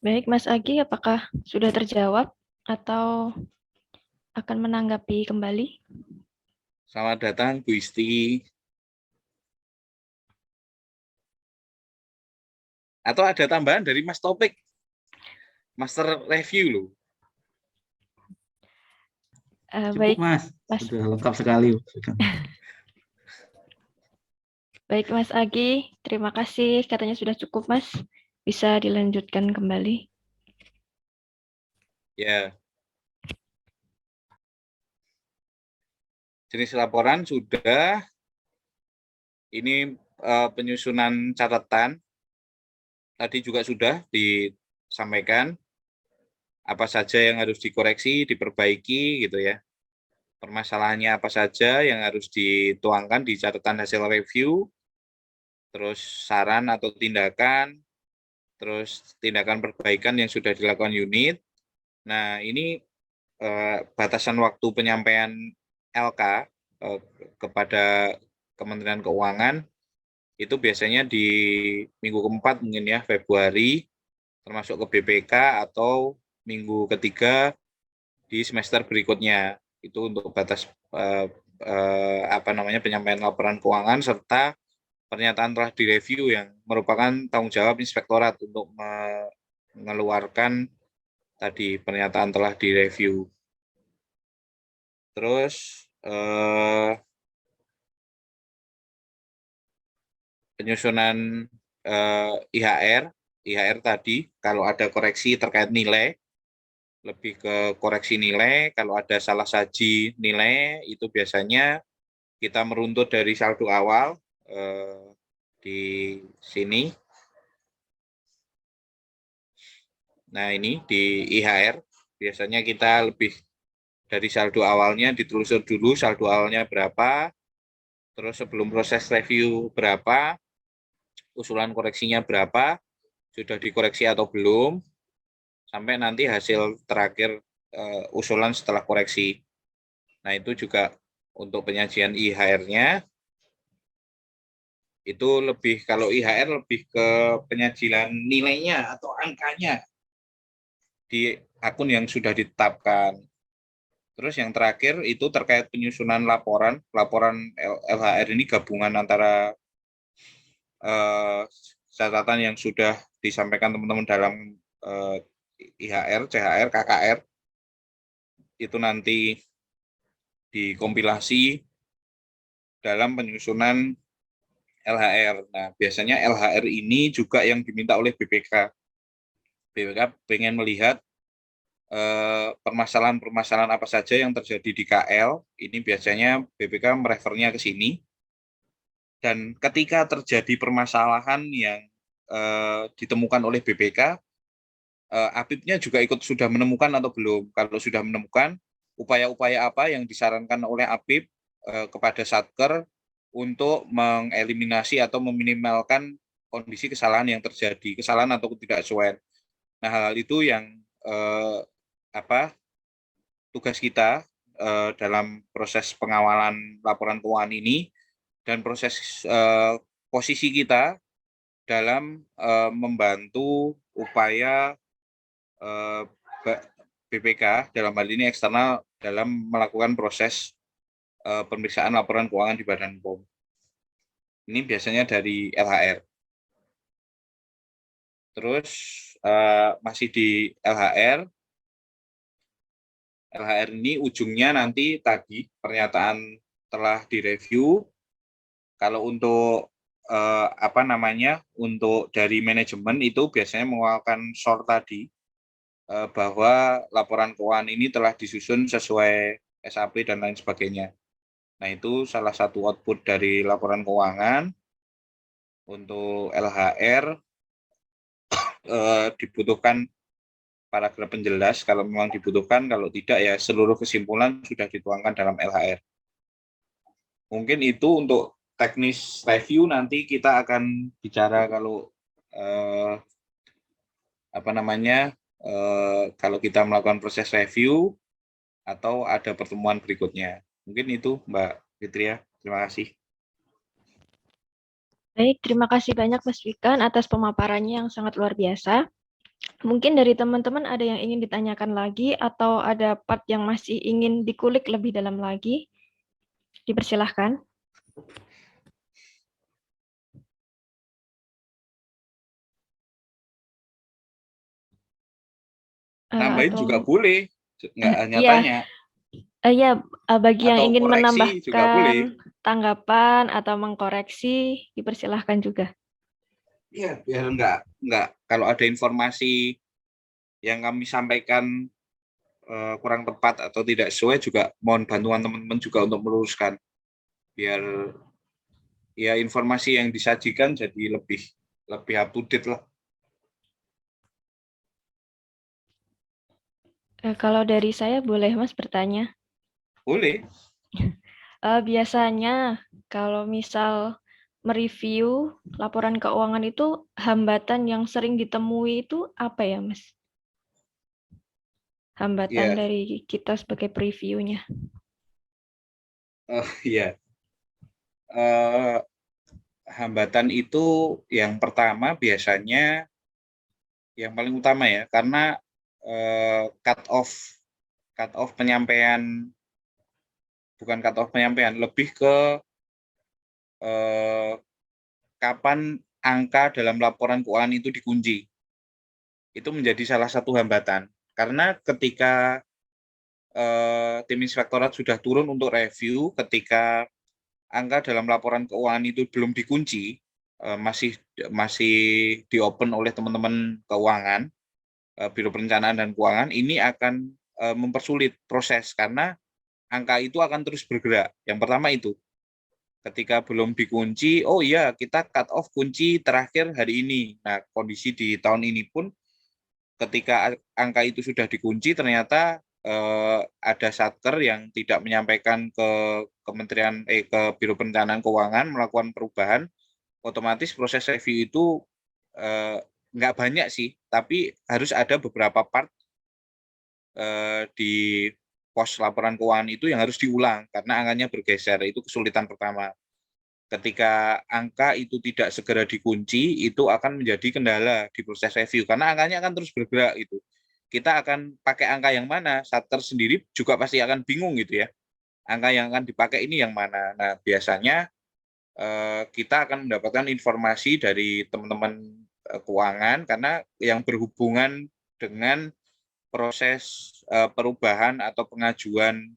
Baik, Mas Agi, apakah sudah terjawab atau akan menanggapi kembali? Selamat datang, Bu Isti. Atau ada tambahan dari Mas Topik? Master review loh. Cukup, Baik, Mas. Mas. Sudah lengkap sekali. Baik, Mas Agi. Terima kasih. Katanya sudah cukup, Mas. Bisa dilanjutkan kembali. Ya, jenis laporan sudah. Ini penyusunan catatan. Tadi juga sudah disampaikan apa saja yang harus dikoreksi, diperbaiki gitu ya. Permasalahannya apa saja yang harus dituangkan di catatan hasil review, terus saran atau tindakan, terus tindakan perbaikan yang sudah dilakukan unit. Nah, ini batasan waktu penyampaian LK kepada Kementerian Keuangan itu biasanya di minggu keempat mungkin ya, Februari, termasuk ke BPK, atau minggu ketiga di semester berikutnya. Itu untuk batas penyampaian laporan keuangan serta pernyataan telah direview yang merupakan tanggung jawab inspektorat untuk mengeluarkan tadi pernyataan telah direview. Terus penyusunan IHR tadi kalau ada koreksi terkait nilai, lebih ke koreksi nilai. Kalau ada salah saji nilai itu biasanya kita meruntut dari saldo awal di sini. Nah, ini di IHR biasanya kita lebih dari saldo awalnya ditelusur dulu saldo awalnya berapa, terus sebelum proses review berapa, usulan koreksinya berapa, sudah dikoreksi atau belum, sampai nanti hasil terakhir usulan setelah koreksi. Nah, itu juga untuk penyajian IHR-nya. Itu lebih, kalau IHR lebih ke penyajian nilainya atau angkanya di akun yang sudah ditetapkan. Terus yang terakhir itu terkait penyusunan laporan LHR ini gabungan antara catatan yang sudah disampaikan teman-teman dalam IHR, CHR, KKR, itu nanti dikompilasi dalam penyusunan LHR. Nah, biasanya LHR ini juga yang diminta oleh BPK. BPK pengen melihat permasalahan-permasalahan apa saja yang terjadi di KL. Ini biasanya BPK merefernya ke sini. Dan ketika terjadi permasalahan yang ditemukan oleh BPK, APIP-nya juga ikut sudah menemukan atau belum. Kalau sudah menemukan, upaya-upaya apa yang disarankan oleh APIP kepada Satker untuk mengeliminasi atau meminimalkan kondisi kesalahan yang terjadi, kesalahan atau ketidaksesuaian. Nah, hal itu yang tugas kita dalam proses pengawalan laporan keuangan ini, dan proses posisi kita dalam membantu upaya BPK, dalam hal ini eksternal, dalam melakukan proses pemeriksaan laporan keuangan di Badan POM. Ini biasanya dari LHR. Terus masih di LHR ini ujungnya nanti tadi pernyataan telah direview. Kalau untuk untuk dari manajemen itu biasanya mengeluarkan short tadi bahwa laporan keuangan ini telah disusun sesuai SAP dan lain sebagainya. Nah, itu salah satu output dari laporan keuangan. Untuk LHR dibutuhkan paragraf penjelas kalau memang dibutuhkan, kalau tidak ya seluruh kesimpulan sudah dituangkan dalam LHR. Mungkin itu untuk teknis review, nanti kita akan bicara kalau kalau kita melakukan proses review atau ada pertemuan berikutnya. Mungkin itu Mbak Fitria. Terima kasih. Baik, terima kasih banyak Mas Wikan atas pemaparannya yang sangat luar biasa. Mungkin dari teman-teman ada yang ingin ditanyakan lagi atau ada part yang masih ingin dikulik lebih dalam lagi. Dipersilahkan. Nambahin Atau juga boleh, nggak hanya iya, tanya. Ya, bagi yang Atau ingin koreksi juga boleh. menambahkan tanggapan atau mengkoreksi, dipersilahkan juga. Iya, biar enggak kalau ada informasi yang kami sampaikan kurang tepat atau tidak sesuai, juga mohon bantuan teman-teman juga untuk meluruskan, biar ya informasi yang disajikan jadi lebih up to date lah. Kalau dari saya boleh Mas bertanya. Boleh. Biasanya kalau misal mereview laporan keuangan itu hambatan yang sering ditemui itu apa ya Mas? Hambatan Ya, dari kita sebagai previewnya. ya. Hambatan itu yang pertama biasanya yang paling utama ya, karena cut off penyampaian, bukan cut off penyampaian, lebih ke kapan angka dalam laporan keuangan itu dikunci. Itu menjadi salah satu hambatan, karena ketika tim inspektorat sudah turun untuk review, ketika angka dalam laporan keuangan itu belum dikunci, masih di-open oleh teman-teman keuangan, Biro Perencanaan dan Keuangan, ini akan mempersulit proses karena angka itu akan terus bergerak. Yang pertama itu, ketika belum dikunci, oh iya kita cut off kunci terakhir hari ini. Nah, kondisi di tahun ini pun ketika angka itu sudah dikunci, ternyata ada satker yang tidak menyampaikan ke Kementerian ke Biro Perencanaan Keuangan melakukan perubahan, otomatis proses review itu nggak banyak sih, tapi harus ada beberapa part di pos laporan keuangan itu yang harus diulang karena angkanya bergeser. Itu kesulitan pertama. Ketika angka itu tidak segera dikunci, itu akan menjadi kendala di proses review karena angkanya akan terus bergerak itu. Kita akan pakai angka yang mana? Satker sendiri juga pasti akan bingung gitu ya. Angka yang akan dipakai ini yang mana? Nah, biasanya kita akan mendapatkan informasi dari teman-teman keuangan karena yang berhubungan dengan proses perubahan atau pengajuan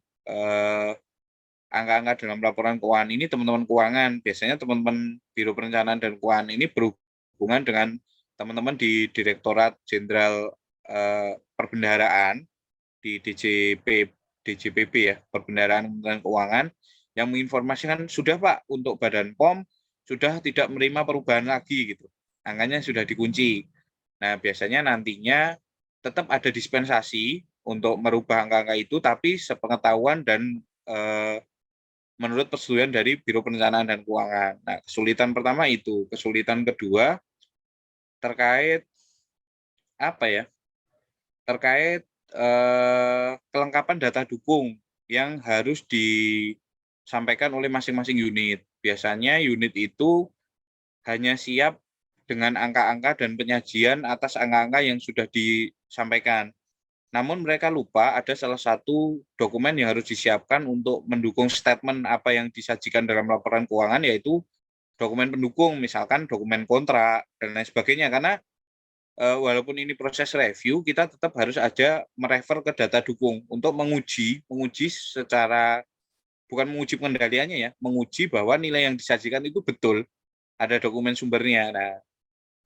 angka-angka dalam laporan keuangan ini, teman-teman keuangan, biasanya teman-teman Biro Perencanaan dan Keuangan ini berhubungan dengan teman-teman di Direktorat Jenderal Perbendaharaan di DJPB ya, Perbendaharaan Kementerian Keuangan, yang menginformasikan sudah Pak untuk Badan POM sudah tidak menerima perubahan lagi gitu, angkanya sudah dikunci. Nah, biasanya nantinya tetap ada dispensasi untuk merubah angka-angka itu, tapi sepengetahuan dan menurut persetujuan dari Biro Perencanaan dan Keuangan. Nah, kesulitan pertama itu. Kesulitan kedua terkait apa ya? Terkait kelengkapan data dukung yang harus disampaikan oleh masing-masing unit. Biasanya unit itu hanya siap dengan angka-angka dan penyajian atas angka-angka yang sudah disampaikan. Namun mereka lupa ada salah satu dokumen yang harus disiapkan untuk mendukung statement apa yang disajikan dalam laporan keuangan, yaitu dokumen pendukung, misalkan dokumen kontrak dan lain sebagainya. Karena walaupun ini proses review, kita tetap harus aja merefer ke data dukung untuk menguji secara, bukan menguji pengendaliannya ya, menguji bahwa nilai yang disajikan itu betul, ada dokumen sumbernya. Nah,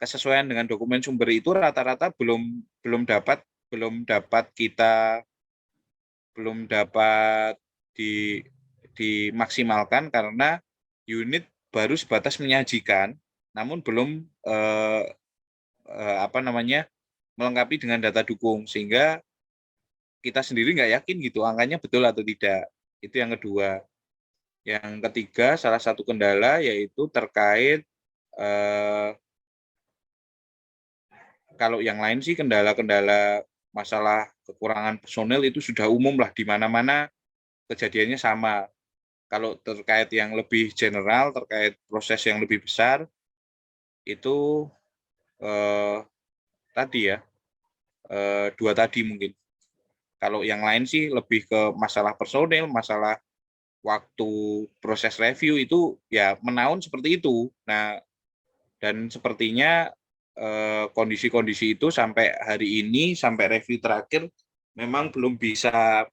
kesesuaian dengan dokumen sumber itu rata-rata belum dapat dimaksimalkan karena unit baru sebatas menyajikan, namun belum melengkapi dengan data dukung, sehingga kita sendiri nggak yakin gitu angkanya betul atau tidak. Itu yang kedua. Yang ketiga, salah satu kendala yaitu terkait kalau yang lain sih kendala-kendala masalah kekurangan personel itu sudah umum lah, di mana-mana kejadiannya sama. Kalau terkait yang lebih general, terkait proses yang lebih besar, itu tadi ya, dua tadi mungkin. Kalau yang lain sih lebih ke masalah personel, masalah waktu proses review itu ya menaun seperti itu. Nah, dan sepertinya kondisi-kondisi itu sampai hari ini, sampai review terakhir, memang belum bisa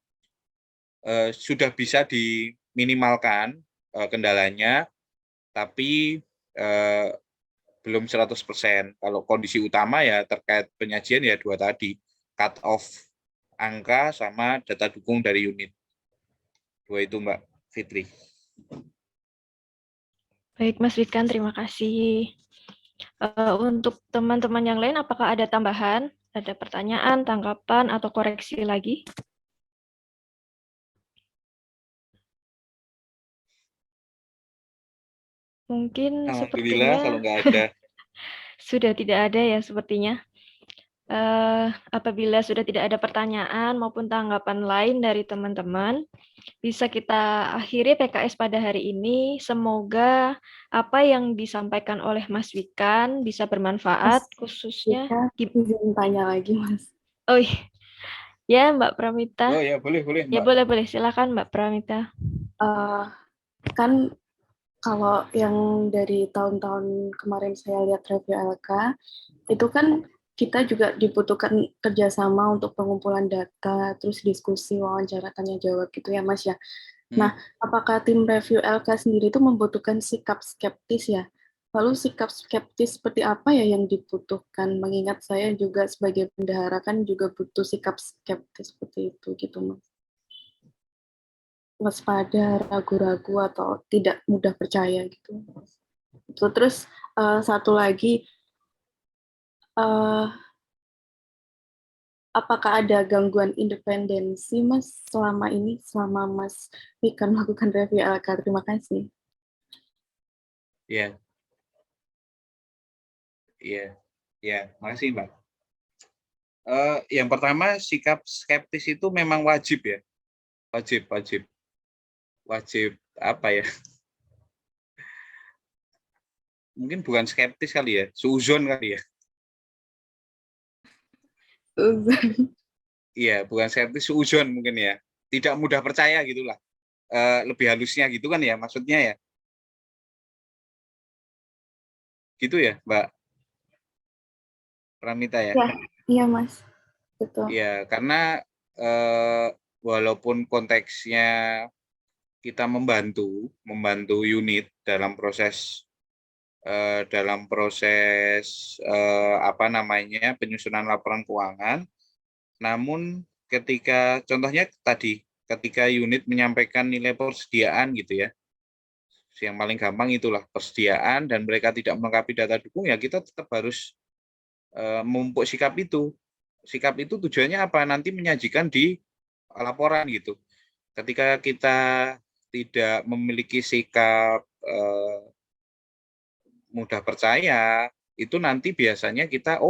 sudah bisa diminimalkan kendalanya, tapi belum 100%. Kalau kondisi utama ya terkait penyajian ya dua tadi, cut off angka sama data dukung dari unit. Dua itu Mbak Fitri. Baik, Mas Witkan, terima kasih. Untuk teman-teman yang lain, apakah ada tambahan, ada pertanyaan, tanggapan, atau koreksi lagi? Mungkin Alhamdulillah kalau sepertinya nggak ada. sudah tidak ada ya sepertinya. Apabila sudah tidak ada pertanyaan maupun tanggapan lain dari teman-teman, bisa kita akhiri PKS pada hari ini. Semoga apa yang disampaikan oleh Mas Wikan bisa bermanfaat, Mas khususnya. Wika, izin tanya lagi, Mas. Oh ya, Mbak Pramita. Oh ya, boleh Ya, Mbak. boleh. Silakan Mbak Pramita. Kan kalau yang dari tahun-tahun kemarin saya lihat review LK, itu kan kita juga dibutuhkan kerjasama untuk pengumpulan data, terus diskusi, wawancara, tanya jawab gitu ya Mas ya. Nah, apakah tim review LK sendiri itu membutuhkan sikap skeptis ya? Lalu sikap skeptis seperti apa ya yang dibutuhkan? Mengingat saya juga sebagai bendahara kan juga butuh sikap skeptis seperti itu gitu Mas. Waspada, ragu-ragu, atau tidak mudah percaya gitu. Terus satu lagi, apakah ada gangguan independensi Mas selama ini, selama Mas Wikan melakukan review LK? Terima kasih. Iya, makasih Mbak. Yang pertama, sikap skeptis itu memang wajib ya, wajib apa ya? Mungkin bukan skeptis kali ya, suuzon kali ya. Iya, bukan skeptis, suuzon mungkin ya. Tidak mudah percaya gitulah. Lebih halusnya gitu kan ya maksudnya ya. Gitu ya, Mbak Pramita ya. Iya Mas, betul. Iya, karena walaupun konteksnya kita membantu unit dalam proses apa namanya penyusunan laporan keuangan, namun contohnya tadi ketika unit menyampaikan nilai persediaan gitu ya, yang paling gampang itulah persediaan dan mereka tidak melengkapi data dukung ya kita tetap harus memupuk sikap itu. Sikap itu tujuannya apa? Nanti menyajikan di laporan gitu. Ketika kita tidak memiliki sikap mudah percaya, itu nanti biasanya kita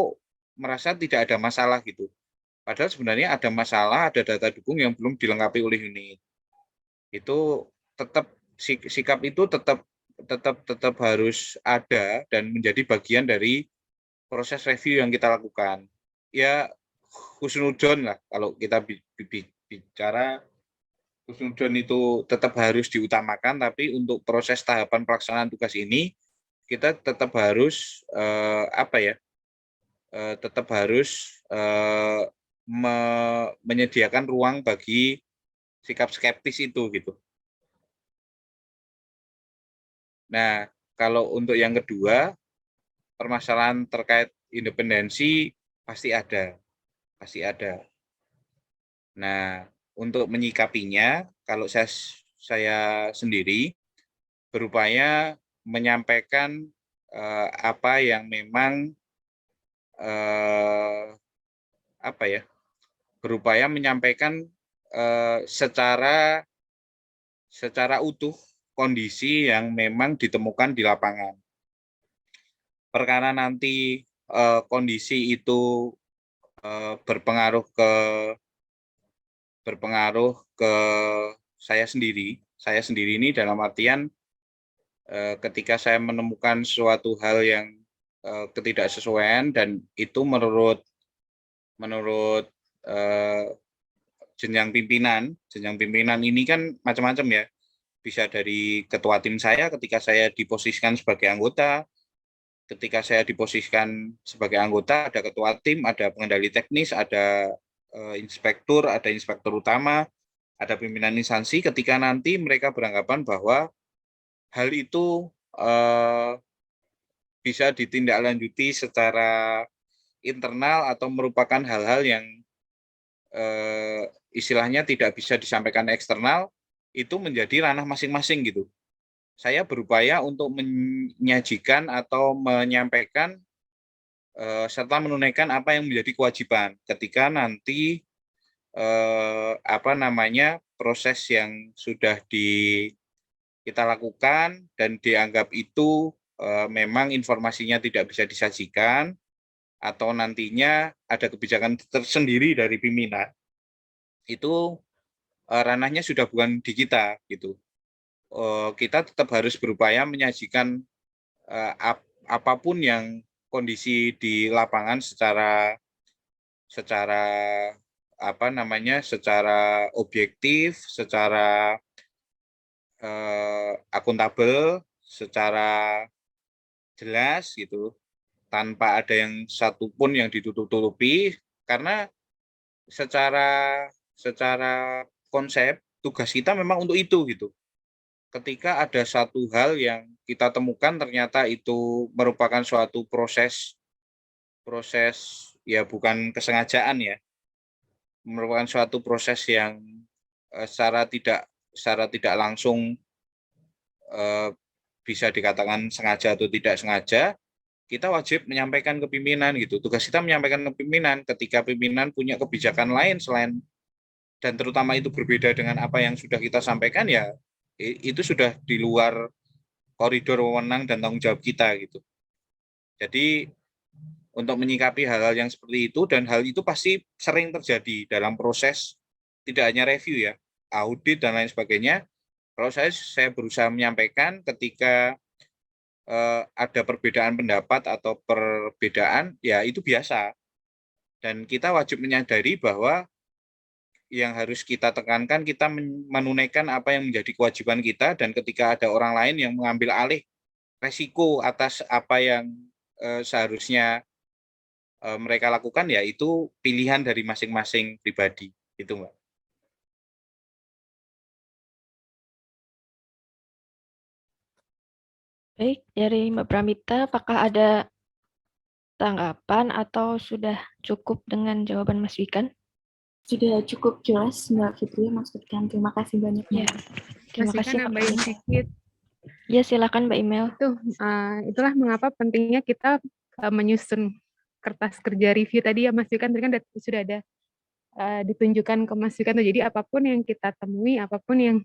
merasa tidak ada masalah gitu. Padahal sebenarnya ada masalah, ada data dukung yang belum dilengkapi oleh unit. Itu tetap sikap itu tetap harus ada dan menjadi bagian dari proses review yang kita lakukan. Ya husnudon lah kalau kita bicara husnudon itu tetap harus diutamakan, tapi untuk proses tahapan pelaksanaan tugas ini kita tetap harus tetap harus menyediakan ruang bagi sikap skeptis itu gitu. Nah, kalau untuk yang kedua, permasalahan terkait independensi pasti ada. Nah, untuk menyikapinya, kalau saya sendiri berupaya menyampaikan apa yang memang berupaya menyampaikan secara utuh kondisi yang memang ditemukan di lapangan. Perkara nanti kondisi itu berpengaruh ke saya sendiri ini dalam artian ketika saya menemukan suatu hal yang ketidaksesuaian dan itu menurut jenjang pimpinan ini kan macam-macam ya, bisa dari ketua tim saya ketika saya diposisikan sebagai anggota, ketika saya diposisikan sebagai anggota ada ketua tim, ada pengendali teknis, ada inspektur utama, ada pimpinan instansi ketika nanti mereka beranggapan bahwa hal itu bisa ditindaklanjuti secara internal atau merupakan hal-hal yang istilahnya tidak bisa disampaikan eksternal, itu menjadi ranah masing-masing gitu. Saya berupaya untuk menyajikan atau menyampaikan serta menunaikan apa yang menjadi kewajiban ketika nanti proses yang sudah kita lakukan dan dianggap itu memang informasinya tidak bisa disajikan atau nantinya ada kebijakan tersendiri dari pimpinan, itu ranahnya sudah bukan di kita gitu. Kita tetap harus berupaya menyajikan apapun yang kondisi di lapangan secara objektif, secara akuntabel, secara jelas gitu, tanpa ada yang satupun yang ditutup-tutupi, karena secara konsep tugas kita memang untuk itu gitu. Ketika ada satu hal yang kita temukan ternyata itu merupakan suatu proses ya bukan kesengajaan ya, merupakan suatu proses yang secara tidak langsung bisa dikatakan sengaja atau tidak sengaja, kita wajib menyampaikan ke pimpinan gitu. Tugas kita menyampaikan ke pimpinan ketika pimpinan punya kebijakan lain selain, dan terutama itu berbeda dengan apa yang sudah kita sampaikan, ya itu sudah di luar koridor wewenang dan tanggung jawab kita gitu. Jadi untuk menyikapi hal-hal yang seperti itu, dan hal itu pasti sering terjadi dalam proses tidak hanya review ya, audit dan lain sebagainya. Kalau saya berusaha menyampaikan ketika ada perbedaan pendapat atau perbedaan, ya itu biasa. Dan kita wajib menyadari bahwa yang harus kita tekankan, kita menunaikan apa yang menjadi kewajiban kita, dan ketika ada orang lain yang mengambil alih resiko atas apa yang seharusnya mereka lakukan, ya itu pilihan dari masing-masing pribadi. Itu, Mbak. Baik, dari Mbak Pramita, apakah ada tanggapan atau sudah cukup dengan jawaban Mas Wikan? Sudah cukup jelas Mbak Fitri, Mas Wikan. Terima kasih banyak. Ya, terima Mas kasih Wikan Mbak nambahin Pramita. sedikit. Ya, silakan Mbak Email. Itulah mengapa pentingnya kita menyusun kertas kerja review tadi ya Mas Wikan, tadi kan sudah ada ditunjukkan ke Mas Wikan. Jadi apapun yang kita temui, apapun yang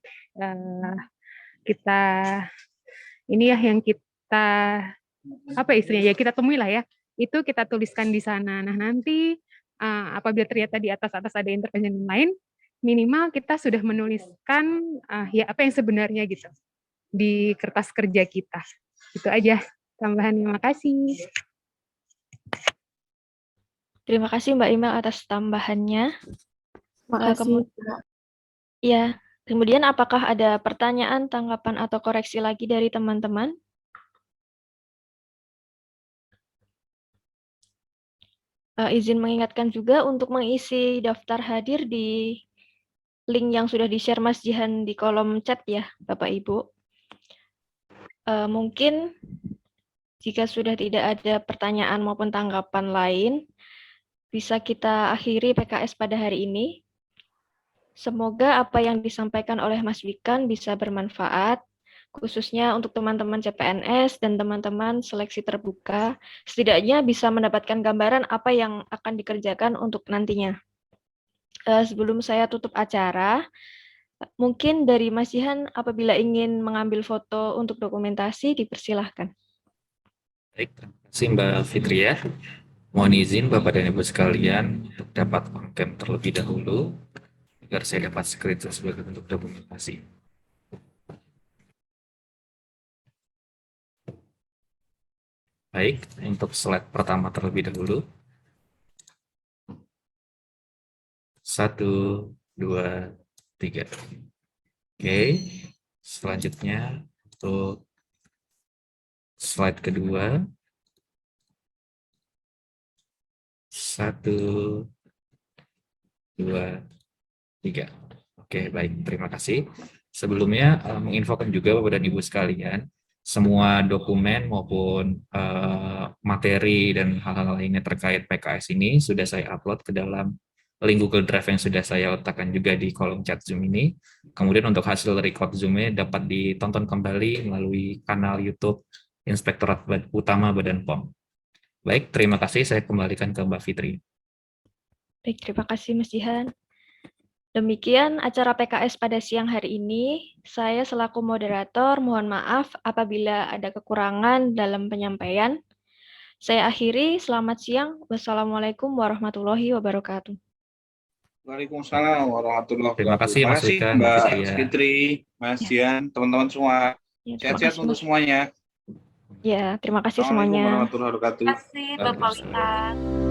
kita yang kita istilahnya ya kita temui lah ya, itu kita tuliskan di sana. Nah nanti apabila ternyata di atas ada intervensi lain, minimal kita sudah menuliskan ya apa yang sebenarnya gitu di kertas kerja kita. Itu aja tambahan. Terima kasih. Terima kasih Mbak Email atas tambahannya. Terima kasih. Ya, kemudian apakah ada pertanyaan, tanggapan, atau koreksi lagi dari teman-teman? Izin mengingatkan juga untuk mengisi daftar hadir di link yang sudah di-share Mas Jihan di kolom chat ya, Bapak Ibu. Mungkin jika sudah tidak ada pertanyaan maupun tanggapan lain, bisa kita akhiri PKS pada hari ini. Semoga apa yang disampaikan oleh Mas Wikan bisa bermanfaat, khususnya untuk teman-teman CPNS dan teman-teman seleksi terbuka, setidaknya bisa mendapatkan gambaran apa yang akan dikerjakan untuk nantinya. Sebelum saya tutup acara, mungkin dari Mas Jihan apabila ingin mengambil foto untuk dokumentasi, dipersilahkan. Baik, terima kasih Mbak Fitri ya. Mohon izin Bapak dan Ibu sekalian untuk dapat on-cam terlebih dahulu, agar saya dapat screenshot sebagai bentuk dokumentasi. Baik, untuk slide pertama terlebih dahulu. 1, 2, 3. Oke, selanjutnya untuk slide kedua. 1, 2, 3. Oke, baik. Terima kasih. Sebelumnya menginfokan juga Bapak dan Ibu sekalian, semua dokumen maupun materi dan hal-hal lainnya terkait PKS ini sudah saya upload ke dalam link Google Drive yang sudah saya letakkan juga di kolom chat Zoom ini. Kemudian untuk hasil record Zoom-nya dapat ditonton kembali melalui kanal YouTube Inspektorat Utama Badan POM. Baik, terima kasih. Saya kembalikan ke Mbak Fitri. Baik, terima kasih Mas Jihan. Demikian acara PKS pada siang hari ini. Saya selaku moderator mohon maaf apabila ada kekurangan dalam penyampaian. Saya akhiri, selamat siang. Wassalamualaikum warahmatullahi wabarakatuh. Waalaikumsalam warahmatullahi wabarakatuh. Terima kasih, Mas Wika, Mbak Mbak Fitria. Fitri, Mas Jihan, teman-teman semua. Ya, terima Sehat-sehat kasih, untuk Mas. semuanya. Ya, terima kasih Assalamualaikum semuanya. warahmatullahi wabarakatuh. Terima kasih Bapak Ustadz.